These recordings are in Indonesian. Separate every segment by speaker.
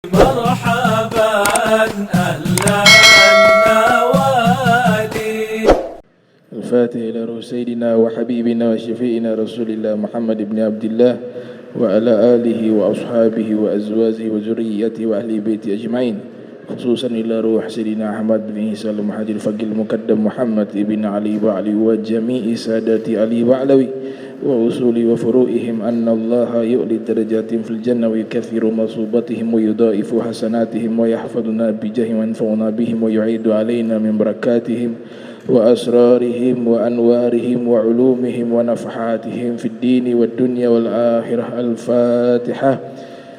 Speaker 1: مرحبا أهلا النوادي.
Speaker 2: الفاتح إلى روح سيدنا وحبيبنا وشفيعنا رسول الله محمد بن عبد الله وعلى آله وأصحابه وأزواجه وذريته وأهل بيته أجمعين، خصوصا إلى روح سيدنا أحمد بن عيسى المهدي الفقيه المقدم محمد بن علي بعلي وجميع سادات علي بعلوي وأصول وفروئهم أن الله يؤلي درجاتهم في الجنة ويكثر مصوبتهم ويضاعف حسناتهم ويحفظنا بجاه وينفعنا بهم ويعيد علينا من بركاتهم وأسرارهم وأنوارهم وعلومهم ونفحاتهم في الدين والدنيا والآخرة. الفاتحة.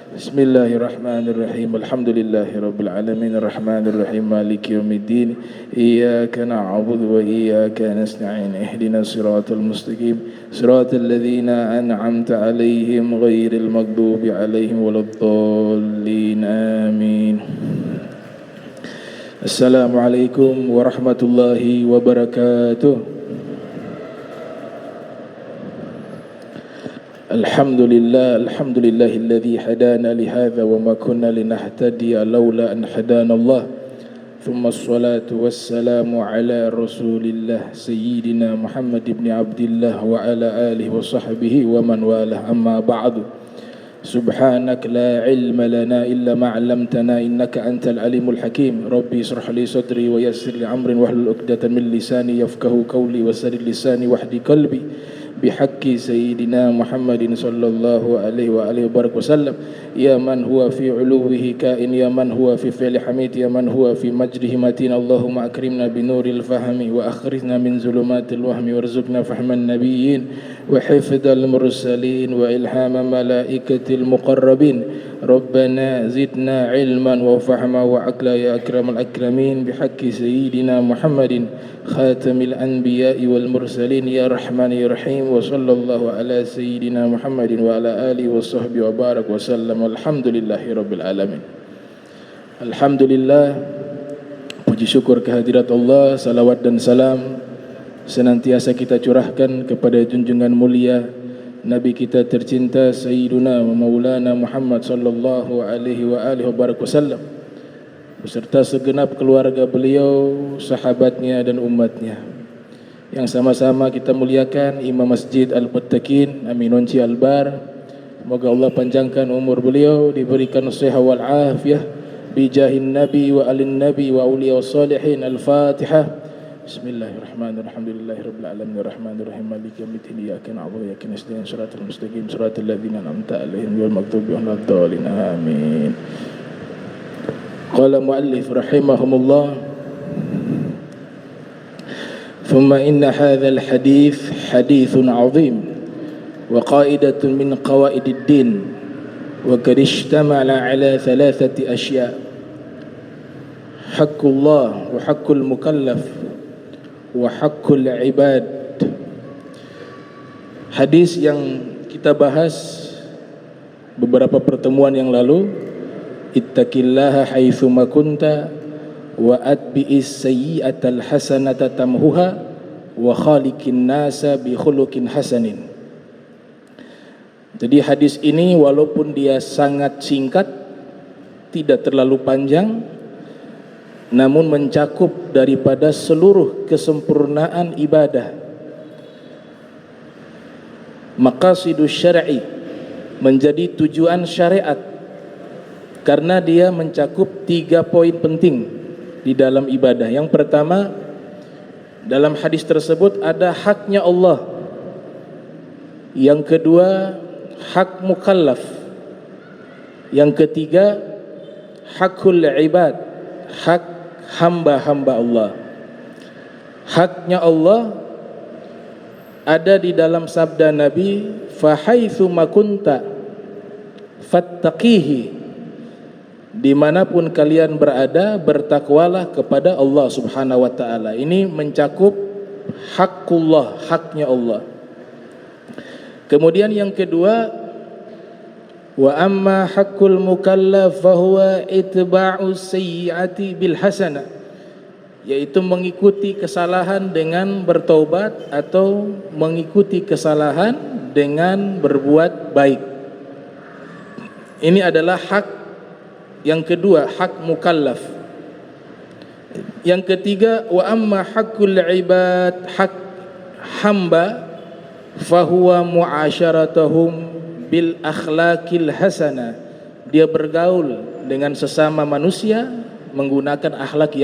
Speaker 2: بسم الله الرحمن الرحيم. الحمد لله رب العالمين الرحمن الرحيم مالك يوم الدين إياك نعبد وإياك نستعين اهدنا الصراط المستقيم صراط الذين أنعمت عليهم غير المغضوب عليهم ولا الضالين آمين. Assalamualaikum warahmatullahi wabarakatuh. Alhamdulillahilladzi hadana lihadza wa ma kunna linahtadiya laula an hadana Allah. Thumma assalatu wassalamu ala Rasulillah Sayyidina Muhammad ibn Abdillah wa ala alihi wa sahbihi wa man walah, amma ba'du. Subhanak la ilma lana illa ma 'allamtana innaka antal alimul hakim. Rabbi ishrah li sadri wa yassir li amri wahlul 'uqdatam min lisani yafqahu qawli wa saddid lisani wahdi qalbi bihaqqi sayyidina Muhammadin sallallahu alaihi wa alihi wasallam. Ya man huwa fi uluwihi kain, ya man huwa fi fi'li hamid, ya man huwa fi majrihi matin. Allahumma akrimna binuril fahmi wa akhrijna min zulumatil wahmi warzuqna fahman nabiyyin wa hifdzal mursalin wa ilhama malaikatil muqarrabin. Rabbana zidna ilman wa fahma wa aqla ya akramal akramin bihaqqi sayyidina Muhammadin khatamil anbiya'i wal mursalin ya rahman ya rahim. Wa sallallahu ala sayyidina Muhammadin wa ala alihi wa sahbihi wa barak wa sallam. Alhamdulillahi rabbil alamin. Alhamdulillah, puji syukur kehadirat Allah, salawat dan salam senantiasa kita curahkan kepada junjungan mulia Nabi kita tercinta Sayyiduna wa Maulana Muhammad sallallahu alaihi wa alihi wa barak wasallam, beserta segenap keluarga beliau, sahabatnya dan umatnya yang sama-sama kita muliakan Imam Masjid Al-Muttaqin Aminunci Albar. Semoga Allah panjangkan umur beliau, diberikan sehat wal afiyah bijahin nabi wa alin nabi wa awliya wa salihin. Al-Fatihah. Bismillahirrahmanirrahim. Alhamdulillahirabbil alamin arrahmanir rahim maliki yaumiddin iyyaka na'budu wa iyyaka nasta'in shiratal mustaqim shiratal ladzina an'amta 'alaihim ghairil maghdubi 'alaihim waladdallin. Amin. Qala muallif rahimahumullah, thumma inna hadzal hadits haditsun 'azim wa qa'idatun min qawaidid din wa qad ishtamala 'ala thalathati asya' haqqullah wa haqqul mukallaf wa haqqul ibad. Hadis yang kita bahas beberapa pertemuan yang lalu, ittaqillaha haitsu ma kunta wa atbi'is sayyi'atal hasanata tamhuha wa khaliqin nasa bi khuluqin hasanin. Jadi hadis ini walaupun dia sangat singkat, tidak terlalu panjang, namun mencakup daripada seluruh kesempurnaan ibadah. Maqasidus syar'i, menjadi tujuan syariat, karena dia mencakup 3 poin penting di dalam ibadah. Yang pertama, dalam hadis tersebut ada haknya Allah. Yang kedua, hak mukallaf. Yang ketiga, hakul ibad, hak hamba-hamba Allah. Haknya Allah ada di dalam sabda Nabi, fa haitsu ma kunta fattaqihi, dimanapun kalian berada bertakwalah kepada Allah subhanahu wa ta'ala. Ini mencakup hakullah, haknya Allah. Kemudian yang kedua, wa amma haqqul mukallaf fahuwa itba'us sayyi'ati bil hasanah, yaitu mengikuti kesalahan dengan bertaubat atau mengikuti kesalahan dengan berbuat baik. Ini adalah hak Yang kedua, hak mukallaf. Yang ketiga, wa amma haqqul ibad, hak hamba, fahuwa mu'asyaratahum bil akhlaqil hasanah. Dia bergaul dengan sesama manusia menggunakan akhlak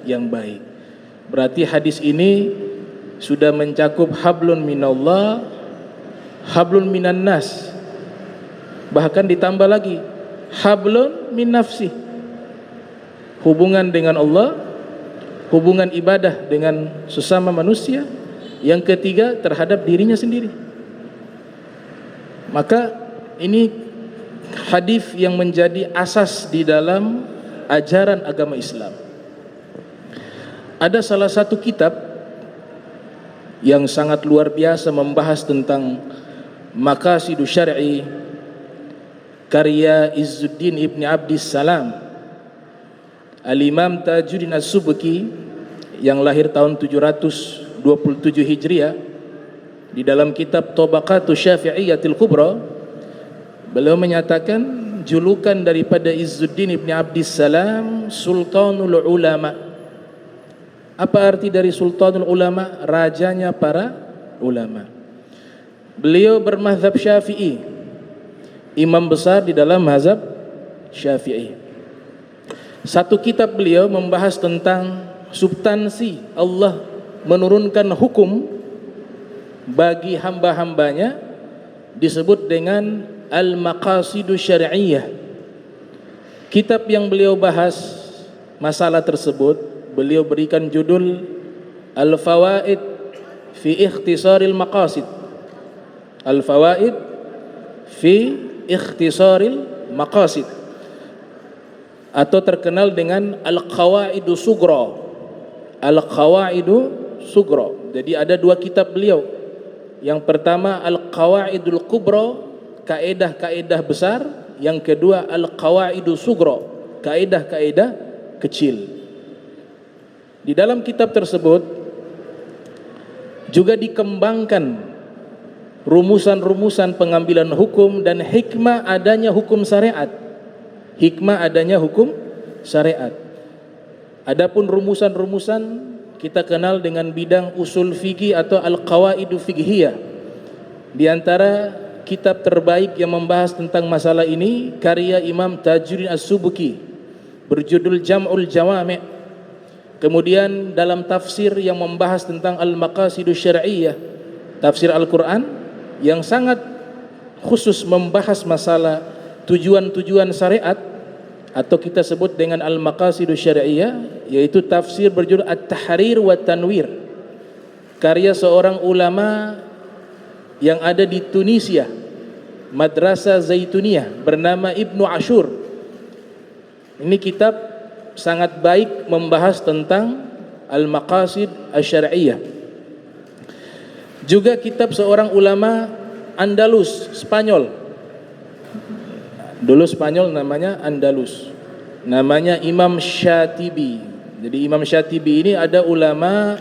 Speaker 2: yang baik. Berarti hadis ini sudah mencakup hablun minallah, hablun minan nas. Bahkan ditambah lagi hablun min nafsi. Hubungan dengan Allah, hubungan ibadah dengan sesama manusia. Yang ketiga terhadap dirinya sendiri. Maka ini hadis yang menjadi asas di dalam ajaran agama Islam. Ada salah satu kitab yang sangat luar biasa membahas tentang maqasidus syar'i, karya Izzuddin Ibn Abdis Salam, Al-Imam Tajuddin As-Subki yang lahir tahun 727 Hijriah. Di dalam kitab Tabaqatus Syafi'iyyatil Kubra, beliau menyatakan julukan daripada Izzuddin Ibn Abdis Salam Sultanul Ulama. Apa arti dari Sultanul Ulama? Rajanya para ulama. Beliau bermazhab Syafi'i, imam besar di dalam mazhab Syafi'i. Satu kitab beliau membahas tentang substansi Allah menurunkan hukum bagi hamba-hambanya, disebut dengan Al-Maqasidus Syar'iyyah. Kitab yang beliau bahas masalah tersebut beliau berikan judul Al-Fawaid fi Ikhtisaril Maqasid. Al-Fawaid fi Ikhtisaril Maqasid, atau terkenal dengan Al-Qawaidu Sughra. Al-Qawaidu Sughra. Jadi ada dua kitab beliau. Yang pertama Al-Qawaidul Kubra, kaedah-kaedah besar. Yang kedua Al-Qawaidu Sughra, kaedah-kaedah kecil. Di dalam kitab tersebut juga dikembangkan rumusan-rumusan pengambilan hukum dan hikmah adanya hukum syariat. Hikmah adanya hukum syariat. Adapun rumusan-rumusan kita kenal dengan bidang usul fikih atau al-qawaidu fiqhiyah. Di antara kitab terbaik yang membahas tentang masalah ini karya Imam Tajuddin As-Subki berjudul Jam'ul Jawami'. Kemudian dalam tafsir yang membahas tentang al-maqasidus syar'iyyah, tafsir Al-Quran yang sangat khusus membahas masalah tujuan-tujuan syariat, atau kita sebut dengan al-maqasidus syar'iyyah, yaitu tafsir berjudul At-Tahrir wa Tanwir, karya seorang ulama yang ada di Tunisia, Madrasah Zaituniyah, bernama Ibnu Ashur. Ini kitab sangat baik membahas tentang al-maqasid asy-syar'iyyah. Juga kitab seorang ulama Andalus, Spanyol. Dulu Spanyol namanya Andalus. Namanya Imam Syatibi. Jadi Imam Syatibi ini ada ulama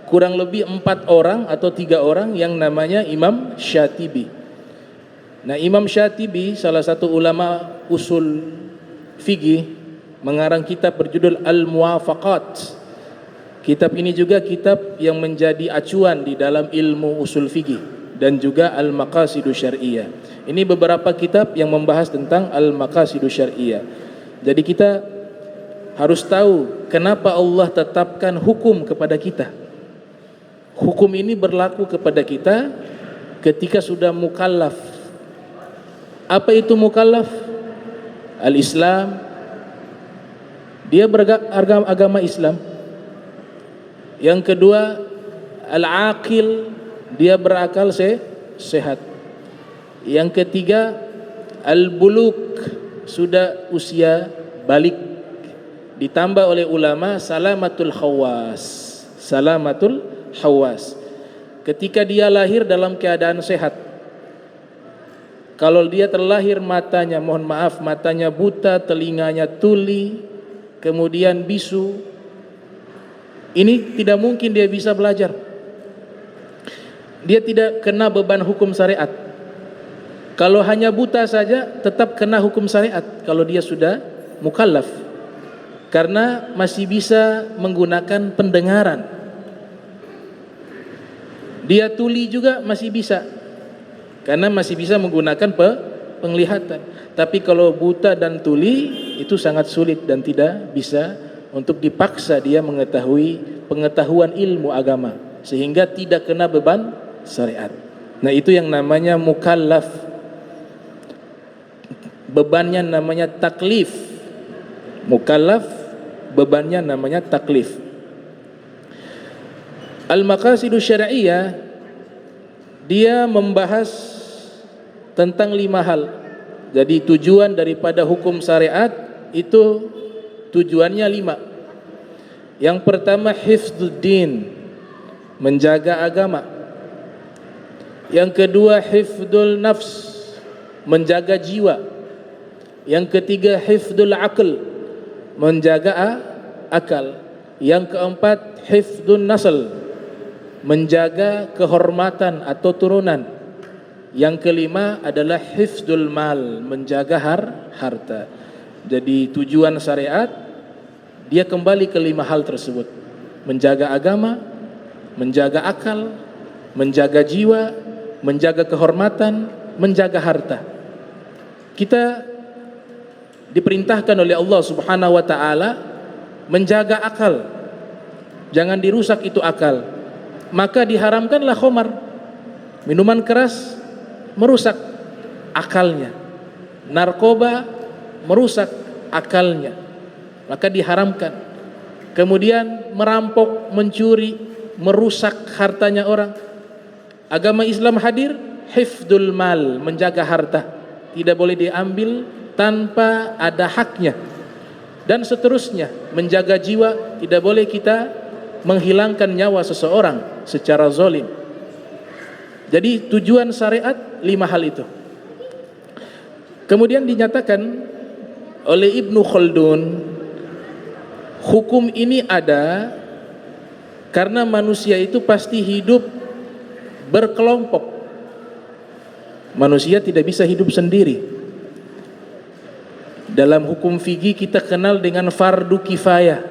Speaker 2: kurang lebih 4 orang atau 3 orang yang namanya Imam Syatibi. Nah, Imam Syatibi salah satu ulama usul fikih, mengarang kitab berjudul Al-Muwafaqat. Kitab ini juga kitab yang menjadi acuan di dalam ilmu usul fikih, dan juga Al-Maqasidus Syar'iyyah. Ini beberapa kitab yang membahas tentang Al-Maqasidus Syar'iyyah. Jadi kita harus tahu kenapa Allah tetapkan hukum kepada kita. Hukum ini berlaku kepada kita ketika sudah mukallaf. Apa itu mukallaf? Al-Islam, dia beragama Islam. Yang kedua, al-aqil, dia berakal sehat. Yang ketiga, al-buluk, sudah usia balik. Ditambah oleh ulama salamatul khawas. Salamatul khawas, ketika dia lahir dalam keadaan sehat. Kalau dia terlahir matanya, mohon maaf, matanya buta, telinganya tuli, kemudian bisu, ini tidak mungkin dia bisa belajar. Dia tidak kena beban hukum syariat. Kalau hanya buta saja tetap kena hukum syariat kalau dia sudah mukallaf karena masih bisa menggunakan pendengaran. Dia tuli juga masih bisa karena masih bisa menggunakan penglihatan. Tapi kalau buta dan tuli itu sangat sulit dan tidak bisa untuk dipaksa dia mengetahui pengetahuan ilmu agama sehingga tidak kena beban syariat. Nah, itu yang namanya mukallaf. Bebannya namanya taklif. Mukallaf bebannya namanya taklif. Al-maqasidus syar'iyyah dia membahas tentang 5 hal. Jadi tujuan daripada hukum syariat itu tujuannya 5. Yang pertama hifdzuddin, menjaga agama. Yang kedua hifdzul nafs, menjaga jiwa. Yang ketiga hifdzul aql, menjaga akal. Yang keempat hifdzun nasl, menjaga kehormatan atau turunan. Yang kelima adalah hifdzul mal, menjaga harta. Jadi tujuan syariat dia kembali ke 5 hal tersebut. Menjaga agama, menjaga akal, menjaga jiwa, menjaga kehormatan, menjaga harta. Kita diperintahkan oleh Allah Subhanahu wa taala menjaga akal. Jangan dirusak itu akal. Maka diharamkanlah khamar. Minuman keras merusak akalnya. Narkoba merusak akalnya. Maka diharamkan. Kemudian merampok, mencuri, merusak hartanya orang. Agama Islam hadir hifdzul mal, menjaga harta. Tidak boleh diambil tanpa ada haknya. Dan seterusnya, menjaga jiwa, tidak boleh kita menghilangkan nyawa seseorang secara zalim. Jadi tujuan syariat 5 hal itu. Kemudian dinyatakan oleh Ibnu Khaldun, hukum ini ada karena manusia itu pasti hidup berkelompok. Manusia tidak bisa hidup sendiri. Dalam hukum fikih kita kenal dengan fardu kifayah.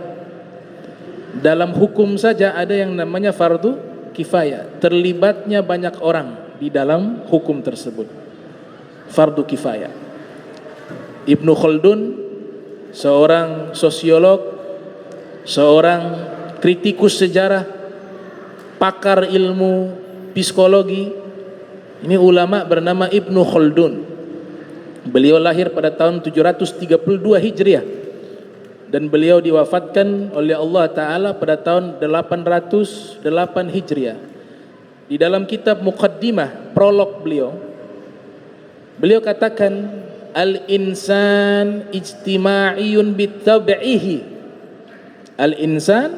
Speaker 2: Dalam hukum saja ada yang namanya fardu kifayah. Terlibatnya banyak orang di dalam hukum tersebut. Fardu kifayah. Ibnu Khaldun, seorang sosiolog, seorang kritikus sejarah, pakar ilmu psikologi. Ini ulama bernama Ibnu Khaldun. Beliau lahir pada tahun 732 Hijriah dan beliau diwafatkan oleh Allah Ta'ala pada tahun 808 Hijriah. Di dalam kitab Muqaddimah, prolog beliau katakan al-insan ijtima'iyun bitab'ihi. Al-insan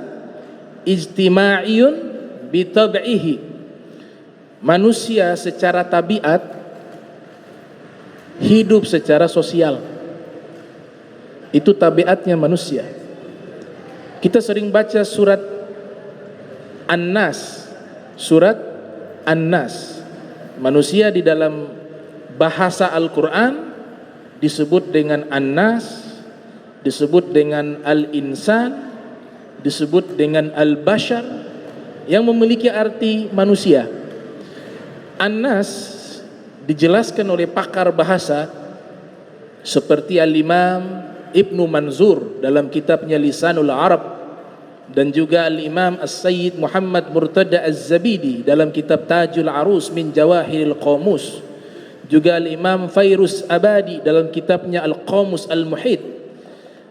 Speaker 2: ijtima'iyun bitab'ihi. Manusia secara tabiat hidup secara sosial. Itu tabiatnya manusia. Kita sering baca surat An-Nas. Surat An-Nas. Manusia di dalam bahasa Al-Quran disebut dengan An-Nas, disebut dengan Al-Insan, disebut dengan Al-Bashar, yang memiliki arti manusia. An-Nas dijelaskan oleh pakar bahasa seperti Al-Imam Ibnu Manzur dalam kitabnya Lisanul Arab, dan juga Al-Imam As-Sayyid Muhammad Murtada Az-Zabidi dalam kitab Tajul Arus min Jawahiril Qamus, juga Al-Imam Fairuz Abadi dalam kitabnya Al-Qamus Al-Muhit.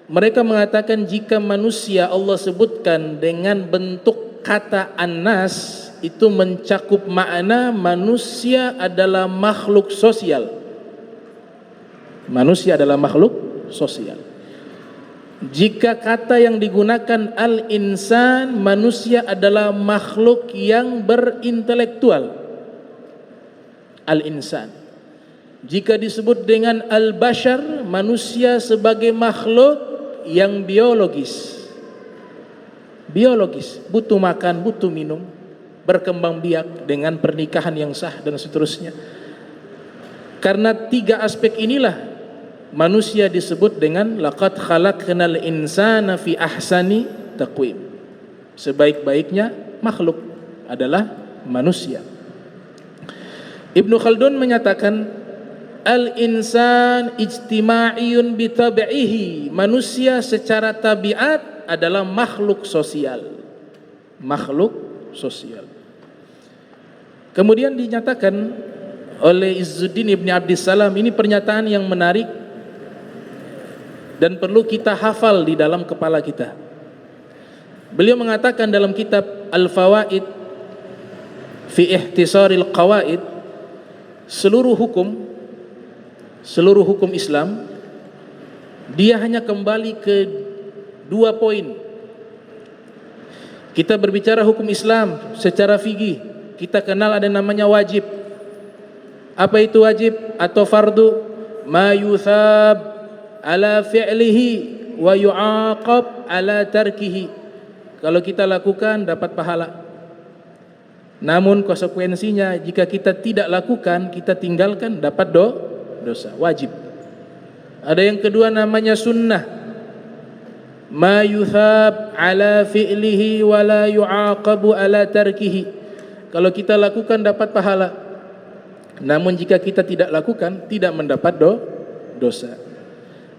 Speaker 2: Mereka mengatakan jika manusia Allah sebutkan dengan bentuk kata An-Nas, itu mencakup makna manusia adalah makhluk sosial. Manusia adalah makhluk sosial. Jika kata yang digunakan al-insan, manusia adalah makhluk yang berintelektual. Al-insan. Jika disebut dengan al-bashar, manusia sebagai makhluk yang biologis. Biologis, butuh makan, butuh minum, berkembang biak dengan pernikahan yang sah dan seterusnya. Karena 3 aspek inilah manusia disebut dengan laqad khalaqnal insana fi ahsani taqwim. Sebaik-baiknya makhluk adalah manusia. Ibnu Khaldun menyatakan al-insan ijtima'iyun bi tab'ihi. Manusia secara tabiat adalah makhluk sosial. Makhluk sosial. Kemudian dinyatakan oleh Izzuddin Ibn Abdissalam, ini pernyataan yang menarik dan perlu kita hafal di dalam kepala kita. Beliau mengatakan dalam kitab Al-Fawaid fi Ihtisaril Qawaid, seluruh hukum Islam dia hanya kembali ke 2 poin. Kita berbicara hukum Islam secara fikih, kita kenal ada namanya wajib. Apa itu wajib atau fardu? Ma yuthab ala fi'lihi wa yu'aqab ala tarkihi. Kalau kita lakukan dapat pahala. Namun konsekuensinya jika kita tidak lakukan, kita tinggalkan, dapat dosa. Wajib. Ada yang kedua namanya sunnah. Ma yuthab ala fi'lihi wa la yu'aqabu ala tarkihi. Kalau kita lakukan dapat pahala. Namun jika kita tidak lakukan, tidak mendapat dosa.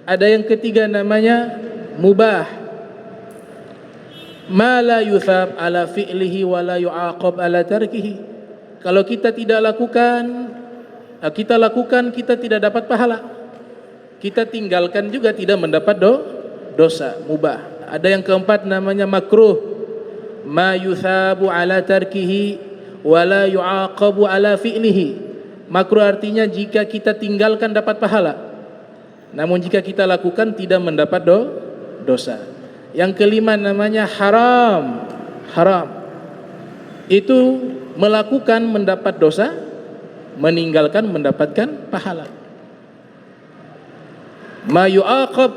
Speaker 2: Ada yang ketiga namanya mubah. Ma la yuthab ala fi'lihi wa la yu'aqab ala tarkihi. Kalau kita tidak lakukan, kita tidak dapat pahala. Kita tinggalkan juga tidak mendapat dosa, mubah. Ada yang keempat namanya makruh. Ma yuthabu ala tarkihi wa la yu'aqabu ala fi'lihi. Makruh artinya jika kita tinggalkan dapat pahala, namun jika kita lakukan tidak mendapat dosa. Yang kelima namanya haram. Haram itu melakukan mendapat dosa, meninggalkan mendapatkan pahala. Ma yu'aqab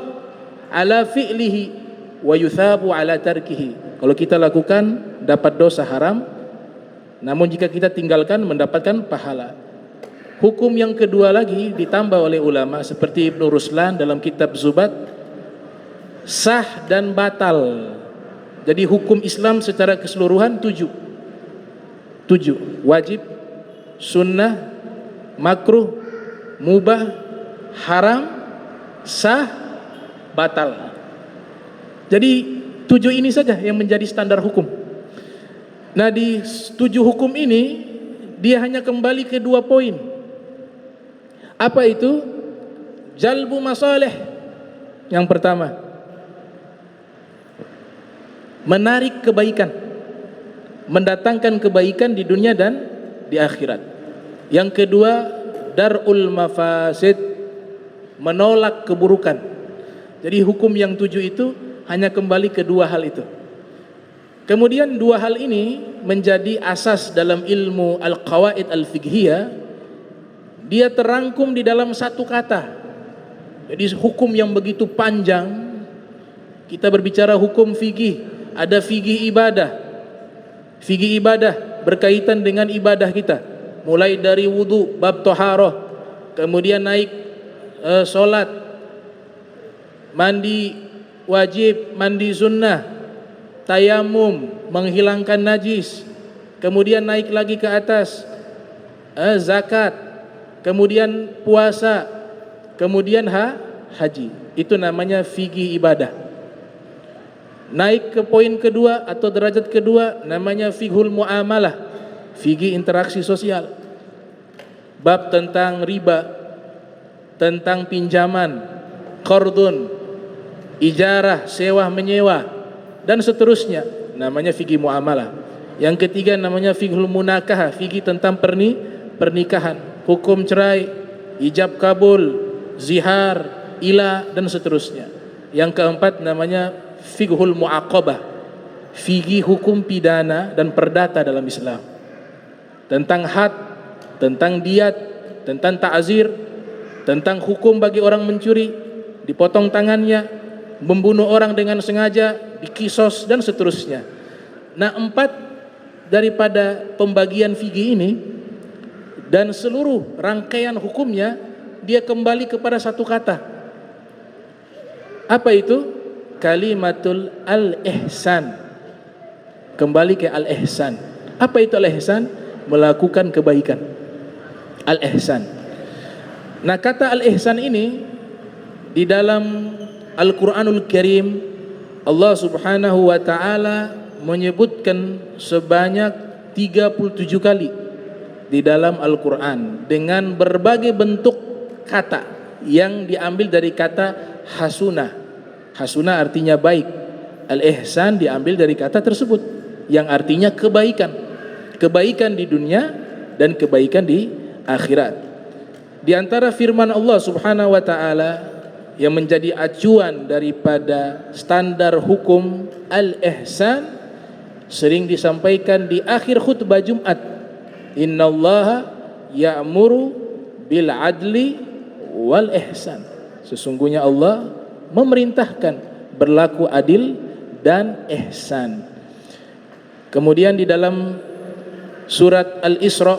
Speaker 2: ala fi'lihi wa yuthabu ala tarkihi. Kalau kita lakukan dapat dosa haram, namun jika kita tinggalkan mendapatkan pahala. Hukum yang kedua lagi ditambah oleh ulama seperti Ibnu Ruslan dalam kitab Zubat, sah dan batal. Jadi hukum Islam secara keseluruhan 7. Wajib, sunnah, makruh, mubah, haram, sah, batal. Jadi 7 ini saja yang menjadi standar hukum. Nah di 7 hukum ini dia hanya kembali ke 2 poin. Apa itu? Jalbu masalih. Yang pertama, menarik kebaikan, mendatangkan kebaikan di dunia dan di akhirat. Yang kedua, darul mafasid, menolak keburukan. Jadi hukum yang 7 itu hanya kembali ke 2 hal itu. Kemudian 2 hal ini menjadi asas dalam ilmu al-qawaid al-fiqhiyah. Dia terangkum di dalam 1 kata. Jadi hukum yang begitu panjang. Kita berbicara hukum fikih, ada fikih ibadah. Fikih ibadah berkaitan dengan ibadah kita. Mulai dari wudu, bab thaharah, kemudian naik salat, mandi wajib, mandi sunnah, tayamum, menghilangkan najis, kemudian naik lagi ke atas zakat, kemudian puasa, kemudian haji. Itu namanya fikih ibadah. Naik ke poin kedua atau derajat kedua namanya fiqhul muamalah, fikih interaksi sosial. Bab tentang riba, tentang pinjaman, qardun, ijarah, sewa menyewa, dan seterusnya, namanya fikih muamalah. Yang ketiga namanya fiqhul munakahah, fikih tentang pernikahan, hukum cerai, ijab kabul, zihar, ila, dan seterusnya. Yang keempat namanya fiqhul muaqabah, fikih hukum pidana dan perdata dalam Islam, tentang had, tentang diat, tentang ta'zir, tentang hukum bagi orang mencuri, dipotong tangannya, membunuh orang dengan sengaja, dikisos, dan seterusnya. Nah, 4 daripada pembagian fikih ini dan seluruh rangkaian hukumnya dia kembali kepada 1 kata, Apa itu? Kalimatul al-ihsan. Kembali ke al-ihsan. Apa itu al-ihsan? Melakukan kebaikan. Al-ihsan. Nah, kata al-ihsan ini di dalam Al-Qur'anul Karim Allah Subhanahu wa taala menyebutkan sebanyak 37 kali di dalam Al-Qur'an dengan berbagai bentuk kata yang diambil dari kata hasuna. Hasuna artinya baik. Al-ihsan diambil dari kata tersebut yang artinya kebaikan. Kebaikan di dunia dan kebaikan di akhirat. Di antara firman Allah Subhanahu wa taala yang menjadi acuan daripada standar hukum al-ihsan sering disampaikan di akhir khutbah Jumat. Innallaha ya'muru bil adli wal ihsan. Sesungguhnya Allah memerintahkan berlaku adil dan ihsan. Kemudian di dalam surat Al-Isra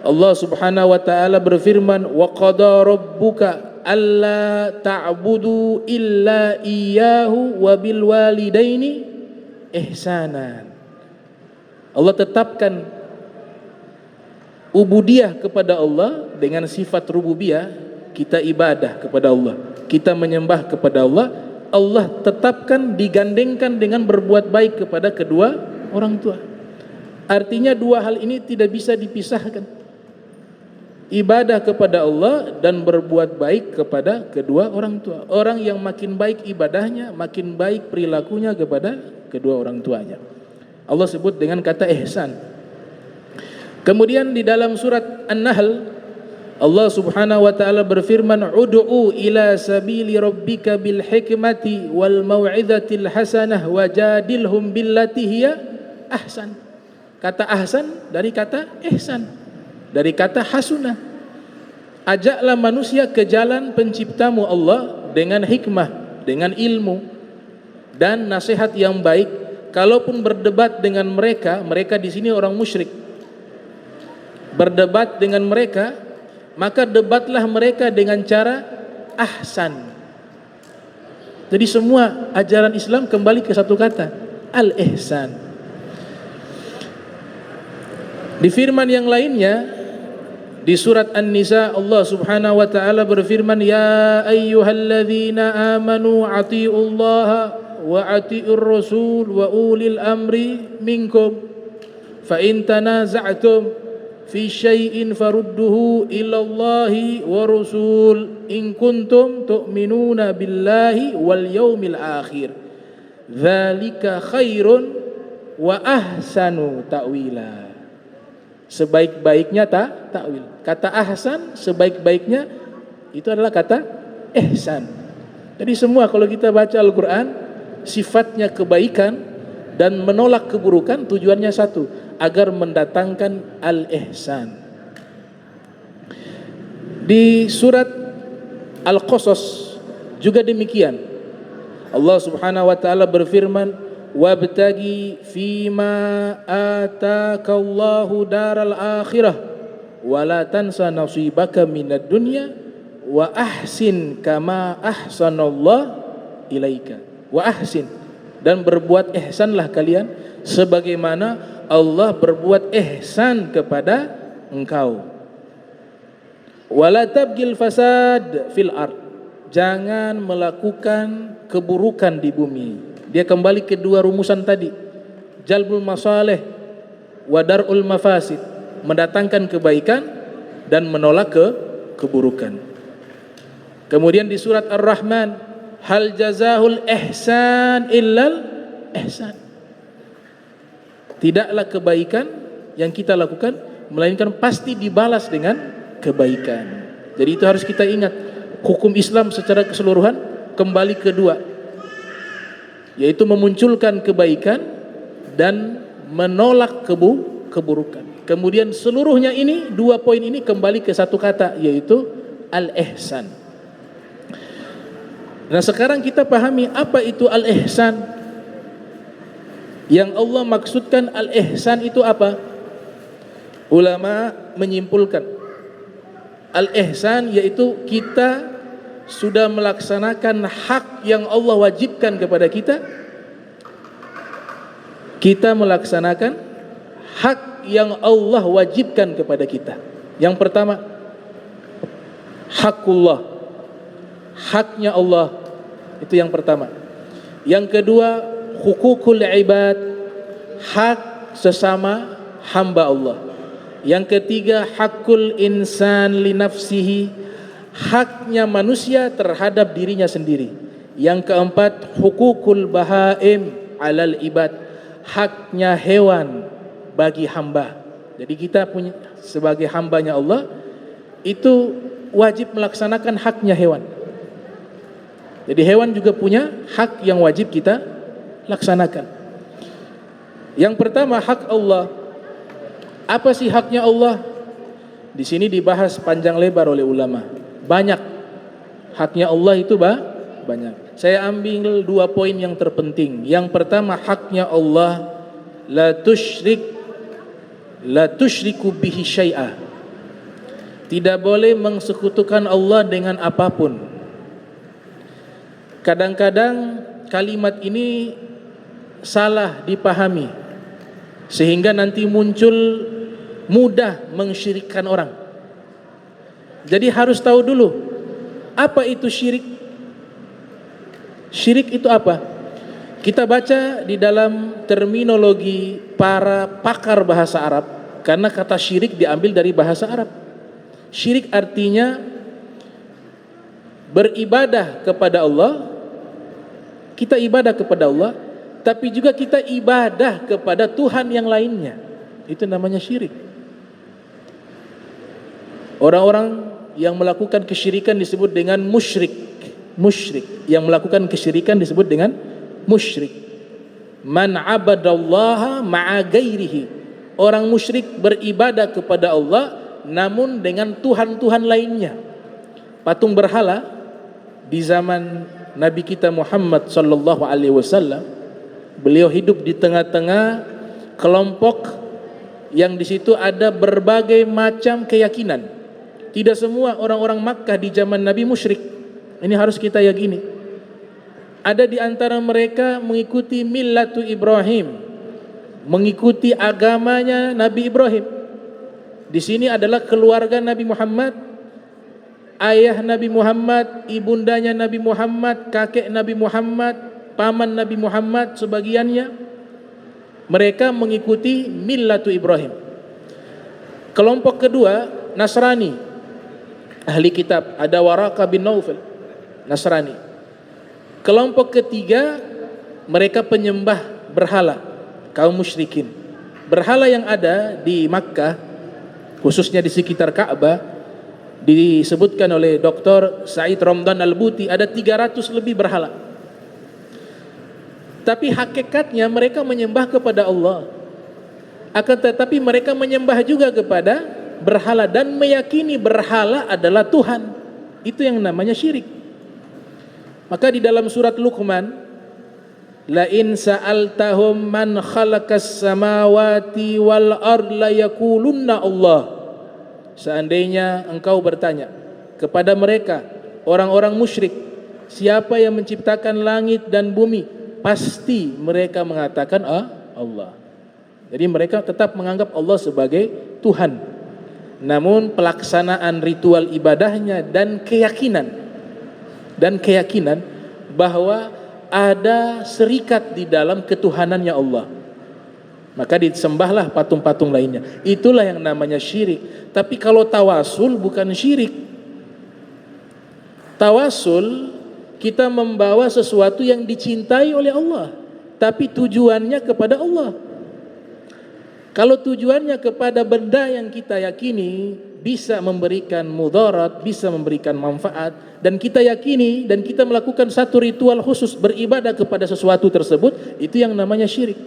Speaker 2: Allah Subhanahu wa taala berfirman, wa qada rabbuka alla ta'budu illa iyyahu wa bil walidaini ihsanan. Allah tetapkan ubudiyah kepada Allah dengan sifat rububiyah, kita ibadah kepada Allah, kita menyembah kepada Allah. Allah tetapkan digandengkan dengan berbuat baik kepada kedua orang tua. Artinya dua hal ini tidak bisa dipisahkan. Ibadah kepada Allah dan berbuat baik kepada kedua orang tua. Orang yang makin baik ibadahnya, makin baik perilakunya kepada kedua orang tuanya. Allah sebut dengan kata ihsan. Kemudian di dalam surat An-Nahl Allah Subhanahu wa taala berfirman, ud'u ila sabili rabbika bil hikmati wal mau'izatil hasanah wajadilhum billati hiya ahsan. Kata ahsan dari kata ihsan, dari kata hasunah. Ajaklah manusia ke jalan penciptamu Allah dengan hikmah, dengan ilmu dan nasihat yang baik. Kalaupun berdebat dengan mereka, mereka di sini orang musyrik. Berdebat dengan mereka, maka debatlah mereka dengan cara ahsan. Jadi semua ajaran Islam kembali ke satu kata, al-ihsan. Di firman yang lainnya di surat An-Nisa Allah Subhanahu wa taala berfirman, ya ayyuhalladzina amanu atiiullaha wa atiiur rasul wa ulil amri minkum fa in tanaza'tum fi syai'in farudduhu ila Allahi wa rasul in kuntum tu'minuna billahi wal yaumil akhir dzalika khairun wa ahsanu ta'wila. Sebaik-baiknya takwil. Kata ahsan sebaik-baiknya itu adalah kata ihsan. Jadi semua kalau kita baca Al-Qur'an sifatnya kebaikan dan menolak keburukan, tujuannya satu, agar mendatangkan al-ihsan. Di surat Al-Qasas juga demikian. Allah Subhanahu wa taala berfirman, wabtagi fima atakallahu daral akhirah wala tansa nasibaka minad dunya wa ahsin kama ahsanallah ilaika. Wa ahsin, dan berbuat ihsanlah kalian sebagaimana Allah berbuat ihsan kepada engkau. Wala tabgil fasad fil ard, jangan melakukan keburukan di bumi. Dia kembali ke dua rumusan tadi, jalbul masalih wa darul mafasid, mendatangkan kebaikan dan menolak keburukan. Kemudian di surat Ar-Rahman, hal jazahul ihsan illal ihsan. Tidaklah kebaikan yang kita lakukan melainkan pasti dibalas dengan kebaikan. Jadi itu harus kita ingat. Hukum Islam secara keseluruhan kembali ke dua, yaitu memunculkan kebaikan dan menolak keburukan. Kemudian seluruhnya ini, dua poin ini kembali ke satu kata, yaitu al-ihsan. Nah sekarang kita pahami apa itu al-ihsan. Yang Allah maksudkan al-ihsan itu apa? Ulama menyimpulkan al-ihsan yaitu kita sudah melaksanakan hak yang Allah wajibkan kepada kita? Kita melaksanakan hak yang Allah wajibkan kepada kita. Yang pertama, hakullah, haknya Allah, itu yang pertama. Yang kedua, hukukul ibad, hak sesama hamba Allah. Yang ketiga, hakul insan li nafsihi, haknya manusia terhadap dirinya sendiri. Yang keempat, hukukul bahaim alal ibad, haknya hewan bagi hamba. Jadi kita punya sebagai hambanya Allah itu wajib melaksanakan haknya hewan. Jadi hewan juga punya hak yang wajib kita laksanakan. Yang pertama, hak Allah. Apa sih haknya Allah? Di sini dibahas panjang lebar oleh ulama. Banyak haknya Allah itu banyak. Saya ambil 2 poin yang terpenting. Yang pertama, haknya Allah la tusyriku bihi syai'a. Tidak boleh mengsekutukan Allah dengan apapun. Kadang-kadang kalimat ini salah dipahami sehingga nanti muncul mudah mensyirikkan orang. Jadi harus tahu dulu apa itu syirik. Syirik itu apa? Kita baca di dalam terminologi para pakar bahasa Arab, karena kata syirik diambil dari bahasa Arab. Syirik artinya beribadah kepada Allah. Kita ibadah kepada Allah, tapi juga kita ibadah kepada Tuhan yang lainnya. Itu namanya syirik. Orang-orang yang melakukan kesyirikan disebut dengan musyrik. Musyrik yang melakukan kesyirikan disebut dengan musyrik. Man abadallaha ma'a ghairihi. Orang musyrik beribadah kepada Allah namun dengan tuhan-tuhan lainnya. Patung berhala di zaman Nabi kita Muhammad sallallahu alaihi wasallam, beliau hidup di tengah-tengah kelompok yang di situ ada berbagai macam keyakinan. Tidak semua orang-orang Makkah di zaman Nabi musyrik. Ini harus kita yakini. Ada di antara mereka mengikuti millatu Ibrahim, mengikuti agamanya Nabi Ibrahim. Di sini adalah keluarga Nabi Muhammad, ayah Nabi Muhammad, ibundanya Nabi Muhammad, kakek Nabi Muhammad, paman Nabi Muhammad sebagiannya. Mereka mengikuti millatu Ibrahim. Kelompok kedua, Nasrani, ahli kitab, ada Waraqah bin Naufal, Nasrani. Kelompok ketiga, mereka penyembah berhala, kaum musyrikin. Berhala yang ada di Makkah, khususnya di sekitar Ka'bah, disebutkan oleh Dr. Said Ramdan Al-Buti, ada 300 lebih berhala. Tapi hakikatnya mereka menyembah kepada Allah. Akan tetapi mereka menyembah juga kepada berhala dan meyakini berhala adalah Tuhan. Itu yang namanya syirik. Maka di dalam surat Luqman, la in sa'altahum man khalaqas samawati wal ard la yaqulunna Allah. Seandainya engkau bertanya kepada mereka, orang-orang musyrik, siapa yang menciptakan langit dan bumi, pasti mereka mengatakan Allah. Jadi mereka tetap menganggap Allah sebagai Tuhan. Namun pelaksanaan ritual ibadahnya dan keyakinan bahwa ada serikat di dalam ketuhanannya Allah, maka disembahlah patung-patung lainnya. Itulah yang namanya syirik. Tapi kalau tawasul bukan syirik. Tawasul kita membawa sesuatu yang dicintai oleh Allah, tapi tujuannya kepada Allah. Kalau tujuannya kepada benda yang kita yakini bisa memberikan mudarat, bisa memberikan manfaat, dan kita yakini dan kita melakukan satu ritual khusus beribadah kepada sesuatu tersebut, itu yang namanya syirik.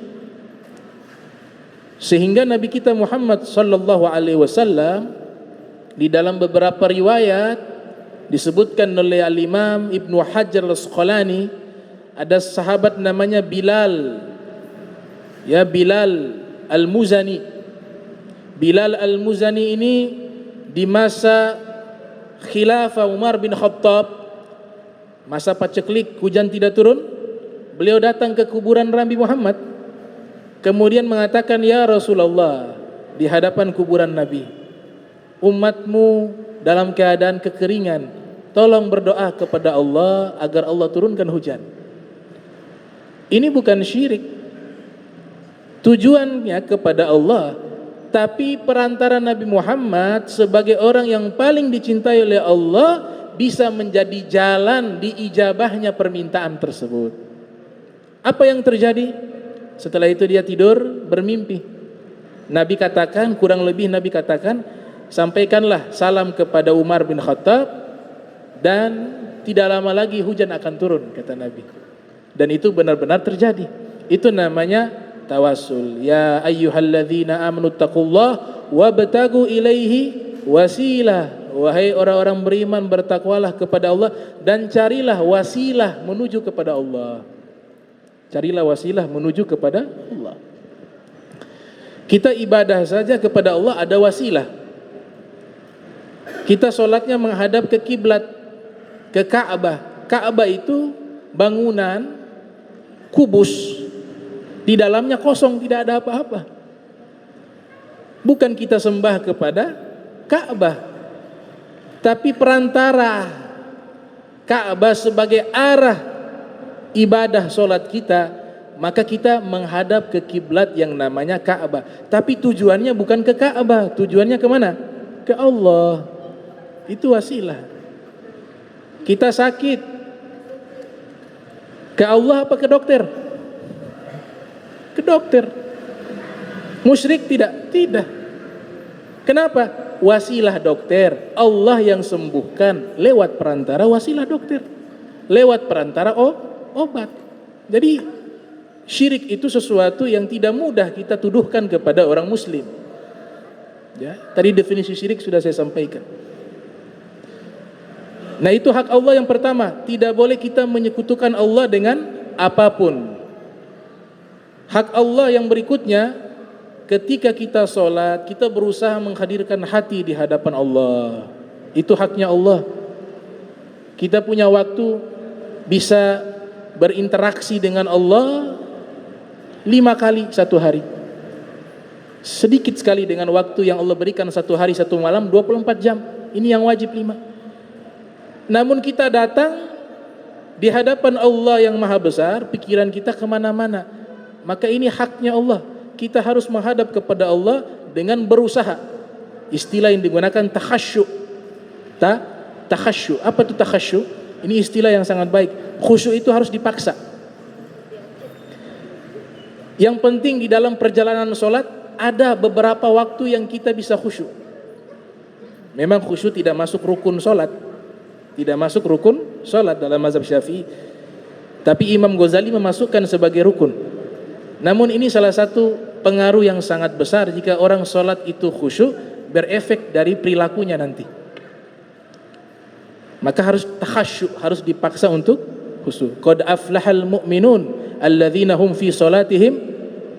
Speaker 2: Sehingga Nabi kita Muhammad sallallahu alaihi wasallam di dalam beberapa riwayat disebutkan oleh Al-Imam Ibnu Hajar Al-Asqalani, ada sahabat namanya Bilal, ya Bilal Al-Muzani. Bilal Al-Muzani ini di masa khilafah Umar bin Khattab Masa paceklik hujan tidak turun, beliau datang ke kuburan Nabi Muhammad, kemudian mengatakan, ya Rasulullah, di hadapan kuburan Nabi, umatmu dalam keadaan kekeringan, tolong berdoa kepada Allah agar Allah turunkan hujan. Ini bukan syirik, tujuannya kepada Allah, tapi perantara Nabi Muhammad sebagai orang yang paling dicintai oleh Allah bisa menjadi jalan diijabahnya permintaan tersebut. Apa yang terjadi? Setelah itu dia tidur bermimpi. Nabi katakan, kurang lebih Nabi katakan, sampaikanlah salam kepada Umar bin Khattab dan tidak lama lagi hujan akan turun, kata Nabi. Dan itu benar-benar terjadi. Itu namanya tawassul. Ya ayyuhalladzina amanu taqullah wabtagu ilaihi wasilah. Wahai orang-orang beriman, bertakwalah kepada Allah dan carilah wasilah menuju kepada Allah. Carilah wasilah menuju kepada Allah. Kita ibadah saja kepada Allah ada wasilah. Kita solatnya menghadap ke kiblat, ke Ka'bah. Ka'bah itu bangunan kubus, di dalamnya kosong, tidak ada apa-apa. Bukan kita sembah kepada Ka'bah, tapi perantara Ka'bah sebagai arah ibadah solat kita, maka kita menghadap ke kiblat yang namanya Ka'bah. Tapi tujuannya bukan ke Ka'bah, tujuannya kemana? Ke Allah. Itu wasilah. Kita sakit, ke Allah apa ke dokter? Ke dokter. Musyrik tidak? Tidak. Kenapa? Wasilah dokter. Allah yang sembuhkan lewat perantara wasilah dokter, lewat perantara obat. Jadi syirik itu sesuatu yang tidak mudah kita tuduhkan kepada orang muslim. Ya, tadi definisi syirik sudah saya sampaikan. Nah, itu hak Allah yang pertama, tidak boleh kita menyekutukan Allah dengan apapun. Hak Allah yang berikutnya, ketika kita sholat, kita berusaha menghadirkan hati di hadapan Allah. Itu haknya Allah. Kita punya waktu bisa berinteraksi dengan Allah 5 kali satu hari. Sedikit sekali dengan waktu yang Allah berikan satu hari satu malam 24 jam. Ini yang wajib 5. Namun kita datang di hadapan Allah yang maha besar, pikiran kita kemana-mana. Maka ini haknya Allah. Kita harus menghadap kepada Allah dengan berusaha. Istilah yang digunakan takhasyu. Takhasyu. Apa itu takhasyu? Ini istilah yang sangat baik. Khusyuk itu harus dipaksa. Yang penting di dalam perjalanan sholat, ada beberapa waktu yang kita bisa khusyuk. Memang khusyuk tidak masuk rukun sholat, tidak masuk rukun sholat dalam mazhab Syafi'i, tapi Imam Ghazali memasukkan sebagai rukun. Namun ini salah satu pengaruh yang sangat besar jika orang sholat itu khusyuk, berefek dari perilakunya nanti. Maka harus takhasyuk, harus dipaksa untuk khusyuk. Qad aflahal mu'minun alladzina hum fi sholatihim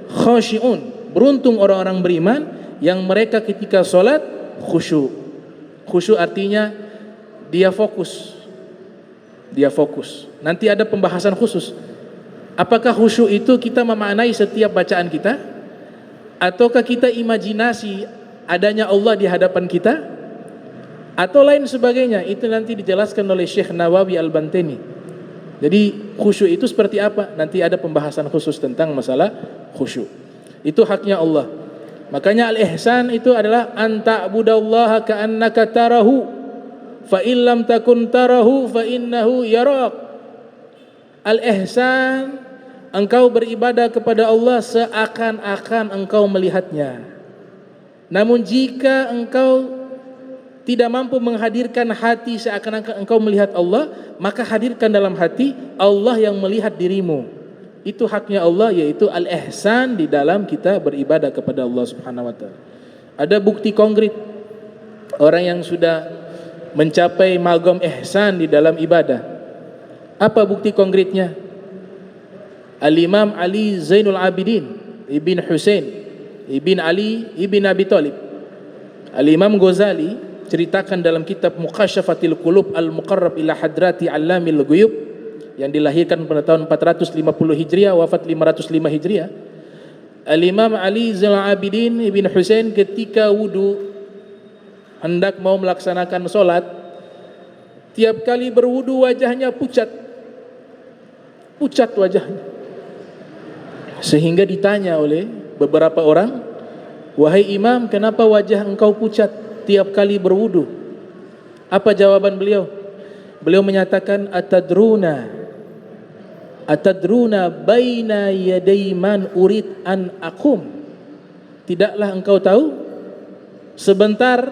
Speaker 2: khashi'un. Beruntung orang-orang beriman yang mereka ketika sholat khusyuk. Khusyuk artinya dia fokus. Dia fokus. Nanti ada pembahasan khusus. Apakah khusyuk itu kita memaknai setiap bacaan kita? Ataukah kita imajinasi adanya Allah di hadapan kita? Atau lain sebagainya? Itu nanti dijelaskan oleh Syekh Nawawi Al-Bantani. Jadi khusyuk itu seperti apa? Nanti ada pembahasan khusus tentang masalah khusyuk. Itu haknya Allah. Makanya al-ihsan itu adalah anta'budallaha ka'annaka tarahu fa illam takun tarahu fa innahu yarak. Al-ihsan, engkau beribadah kepada Allah seakan-akan engkau melihatnya. Namun jika engkau tidak mampu menghadirkan hati seakan-akan engkau melihat Allah, maka hadirkan dalam hati Allah yang melihat dirimu. Itu haknya Allah, yaitu al-ihsan di dalam kita beribadah kepada Allah Subhanahu wa taala. Ada bukti konkret orang yang sudah mencapai maqam ihsan di dalam ibadah. Apa bukti konkretnya? Al-Imam Ali Zainul Abidin Ibn Husain Ibn Ali Ibn Abi Thalib. Al-Imam Ghazali ceritakan dalam kitab Muqasyafatil Qulub Al-Muqarrab ila Hadrati Allamil Ghuyub, yang dilahirkan pada tahun 450 Hijriah, wafat 505 Hijriah. Al-Imam Ali Zainal Abidin Ibn Husain ketika wudu hendak mau melaksanakan solat, tiap kali berwudu wajahnya pucat wajahnya, sehingga ditanya oleh beberapa orang, "Wahai imam, kenapa wajah engkau pucat tiap kali berwudu?" Apa jawaban beliau? Beliau menyatakan, Atadruna baina yaday man urid an aqum. Tidaklah engkau tahu sebentar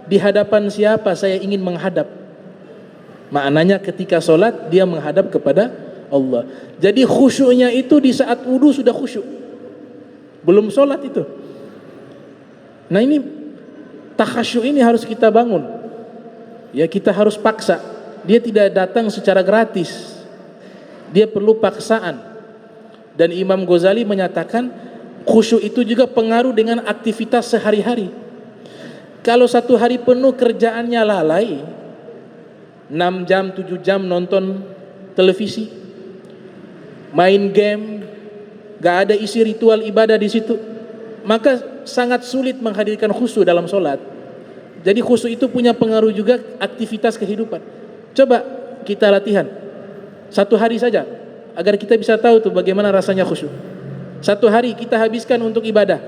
Speaker 2: di hadapan siapa saya ingin menghadap? Maknanya ketika solat dia menghadap kepada Allah. Jadi khusyuknya itu di saat wudu sudah khusyuk, belum solat itu. Nah ini takhasyuk ini harus kita bangun. Ya, kita harus paksa. Dia tidak datang secara gratis. Dia perlu paksaan. Dan Imam Ghazali menyatakan khusyuk itu juga pengaruh dengan aktivitas sehari-hari. Kalau satu hari penuh kerjaannya lalai, 6 jam, 7 jam nonton televisi, main game, gak ada isi ritual ibadah di situ, maka sangat sulit menghadirkan khusyuk dalam solat. Jadi khusyuk itu punya pengaruh juga aktivitas kehidupan. Coba kita latihan 1 hari saja agar kita bisa tahu tuh bagaimana rasanya khusyuk. 1 hari kita habiskan untuk ibadah.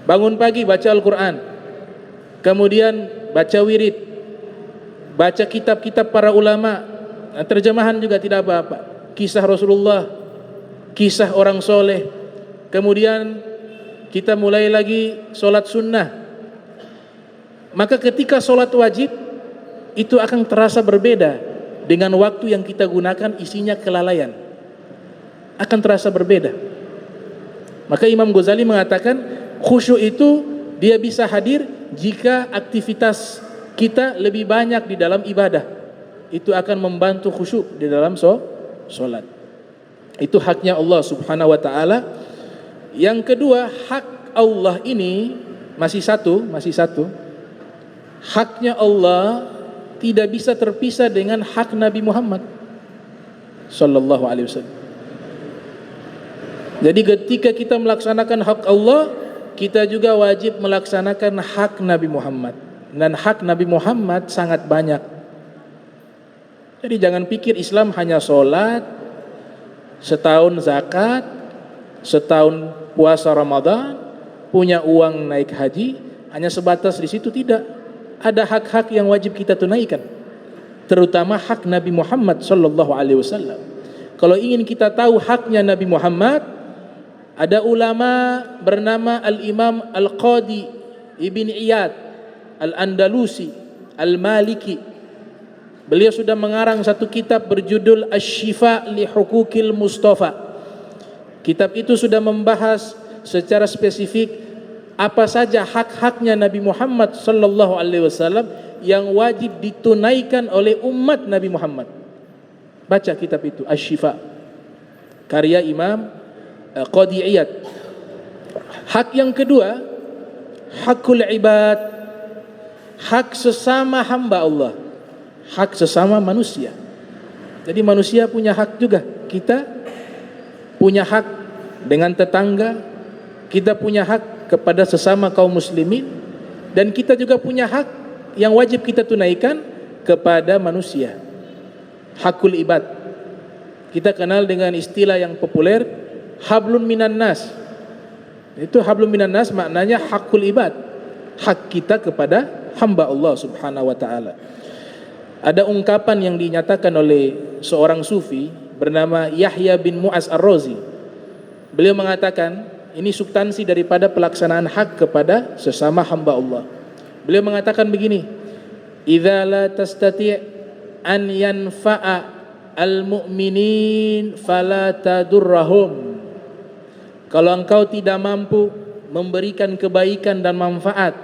Speaker 2: Bangun pagi baca Al-Quran, kemudian baca wirid, baca kitab-kitab para ulama, terjemahan juga tidak apa-apa, kisah Rasulullah, kisah orang soleh. Kemudian kita mulai lagi solat sunnah. Maka ketika solat wajib itu akan terasa berbeda dengan waktu yang kita gunakan isinya kelalaian, akan terasa berbeda. Maka Imam Ghazali mengatakan khusyuk itu dia bisa hadir jika aktivitas kita lebih banyak di dalam ibadah. Itu akan membantu khusyuk di dalam solat. Itu haknya Allah Subhanahu wa ta'ala. Yang kedua, hak Allah ini masih satu. Haknya Allah tidak bisa terpisah dengan hak Nabi Muhammad sallallahu alaihi wasallam. Jadi ketika kita melaksanakan hak Allah, kita juga wajib melaksanakan hak Nabi Muhammad. Dan hak Nabi Muhammad sangat banyak. Jadi jangan pikir Islam hanya sholat, setahun zakat, setahun puasa Ramadan, punya uang naik haji, hanya sebatas di situ. Tidak. Ada hak-hak yang wajib kita tunaikan, terutama hak Nabi Muhammad sallallahu alaihi wasallam. Kalau ingin kita tahu haknya Nabi Muhammad, ada ulama bernama Al-Imam Al-Qadi Ibn Iyad Al-Andalusi Al-Maliki. Beliau sudah mengarang satu kitab berjudul Asy-Syifa li Hukukil Mustafa. Kitab itu sudah membahas secara spesifik apa saja hak-haknya Nabi Muhammad sallallahu alaihi wasallam yang wajib ditunaikan oleh umat Nabi Muhammad. Baca kitab itu, Asy-Syifa, karya Imam Qadi Iyad. Hak yang kedua, hakul ibad, hak sesama hamba Allah, hak sesama manusia. Jadi manusia punya hak juga. Kita punya hak dengan tetangga, kita punya hak kepada sesama kaum muslimin, dan kita juga punya hak yang wajib kita tunaikan kepada manusia. Hakul ibad, kita kenal dengan istilah yang populer, hablum minan nas. Itu hablum minan nas maknanya hakul ibad, hak kita kepada hamba Allah Subhanahu wa ta'ala. Ada ungkapan yang dinyatakan oleh seorang sufi bernama Yahya bin Mu'az Ar-Razi. Beliau mengatakan, ini substansi daripada pelaksanaan hak kepada sesama hamba Allah. Beliau mengatakan begini, idza la tastati' an yanfa'a al-mu'minin fala tadurrahum. Kalau engkau tidak mampu memberikan kebaikan dan manfaat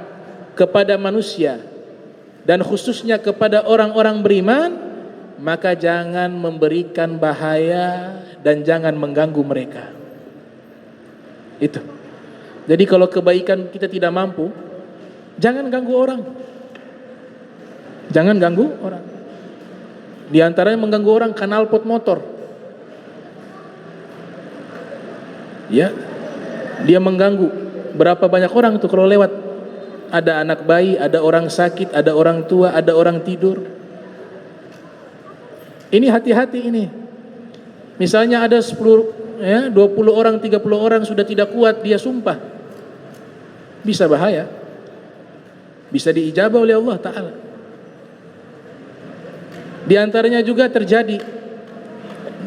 Speaker 2: kepada manusia, dan khususnya kepada orang-orang beriman, maka jangan memberikan bahaya dan jangan mengganggu mereka. Itu. Jadi kalau kebaikan kita tidak mampu, Jangan ganggu orang. Jangan ganggu orang. Di antaranya mengganggu orang knalpot motor. Ya, dia mengganggu. Berapa banyak orang itu kalau lewat. Ada anak bayi, ada orang sakit, ada orang tua, ada orang tidur. Ini hati-hati ini. Misalnya ada 10, 20 orang, 30 orang sudah tidak kuat, dia sumpah. Bisa bahaya. Bisa diijabah oleh Allah Ta'ala. Di antaranya juga terjadi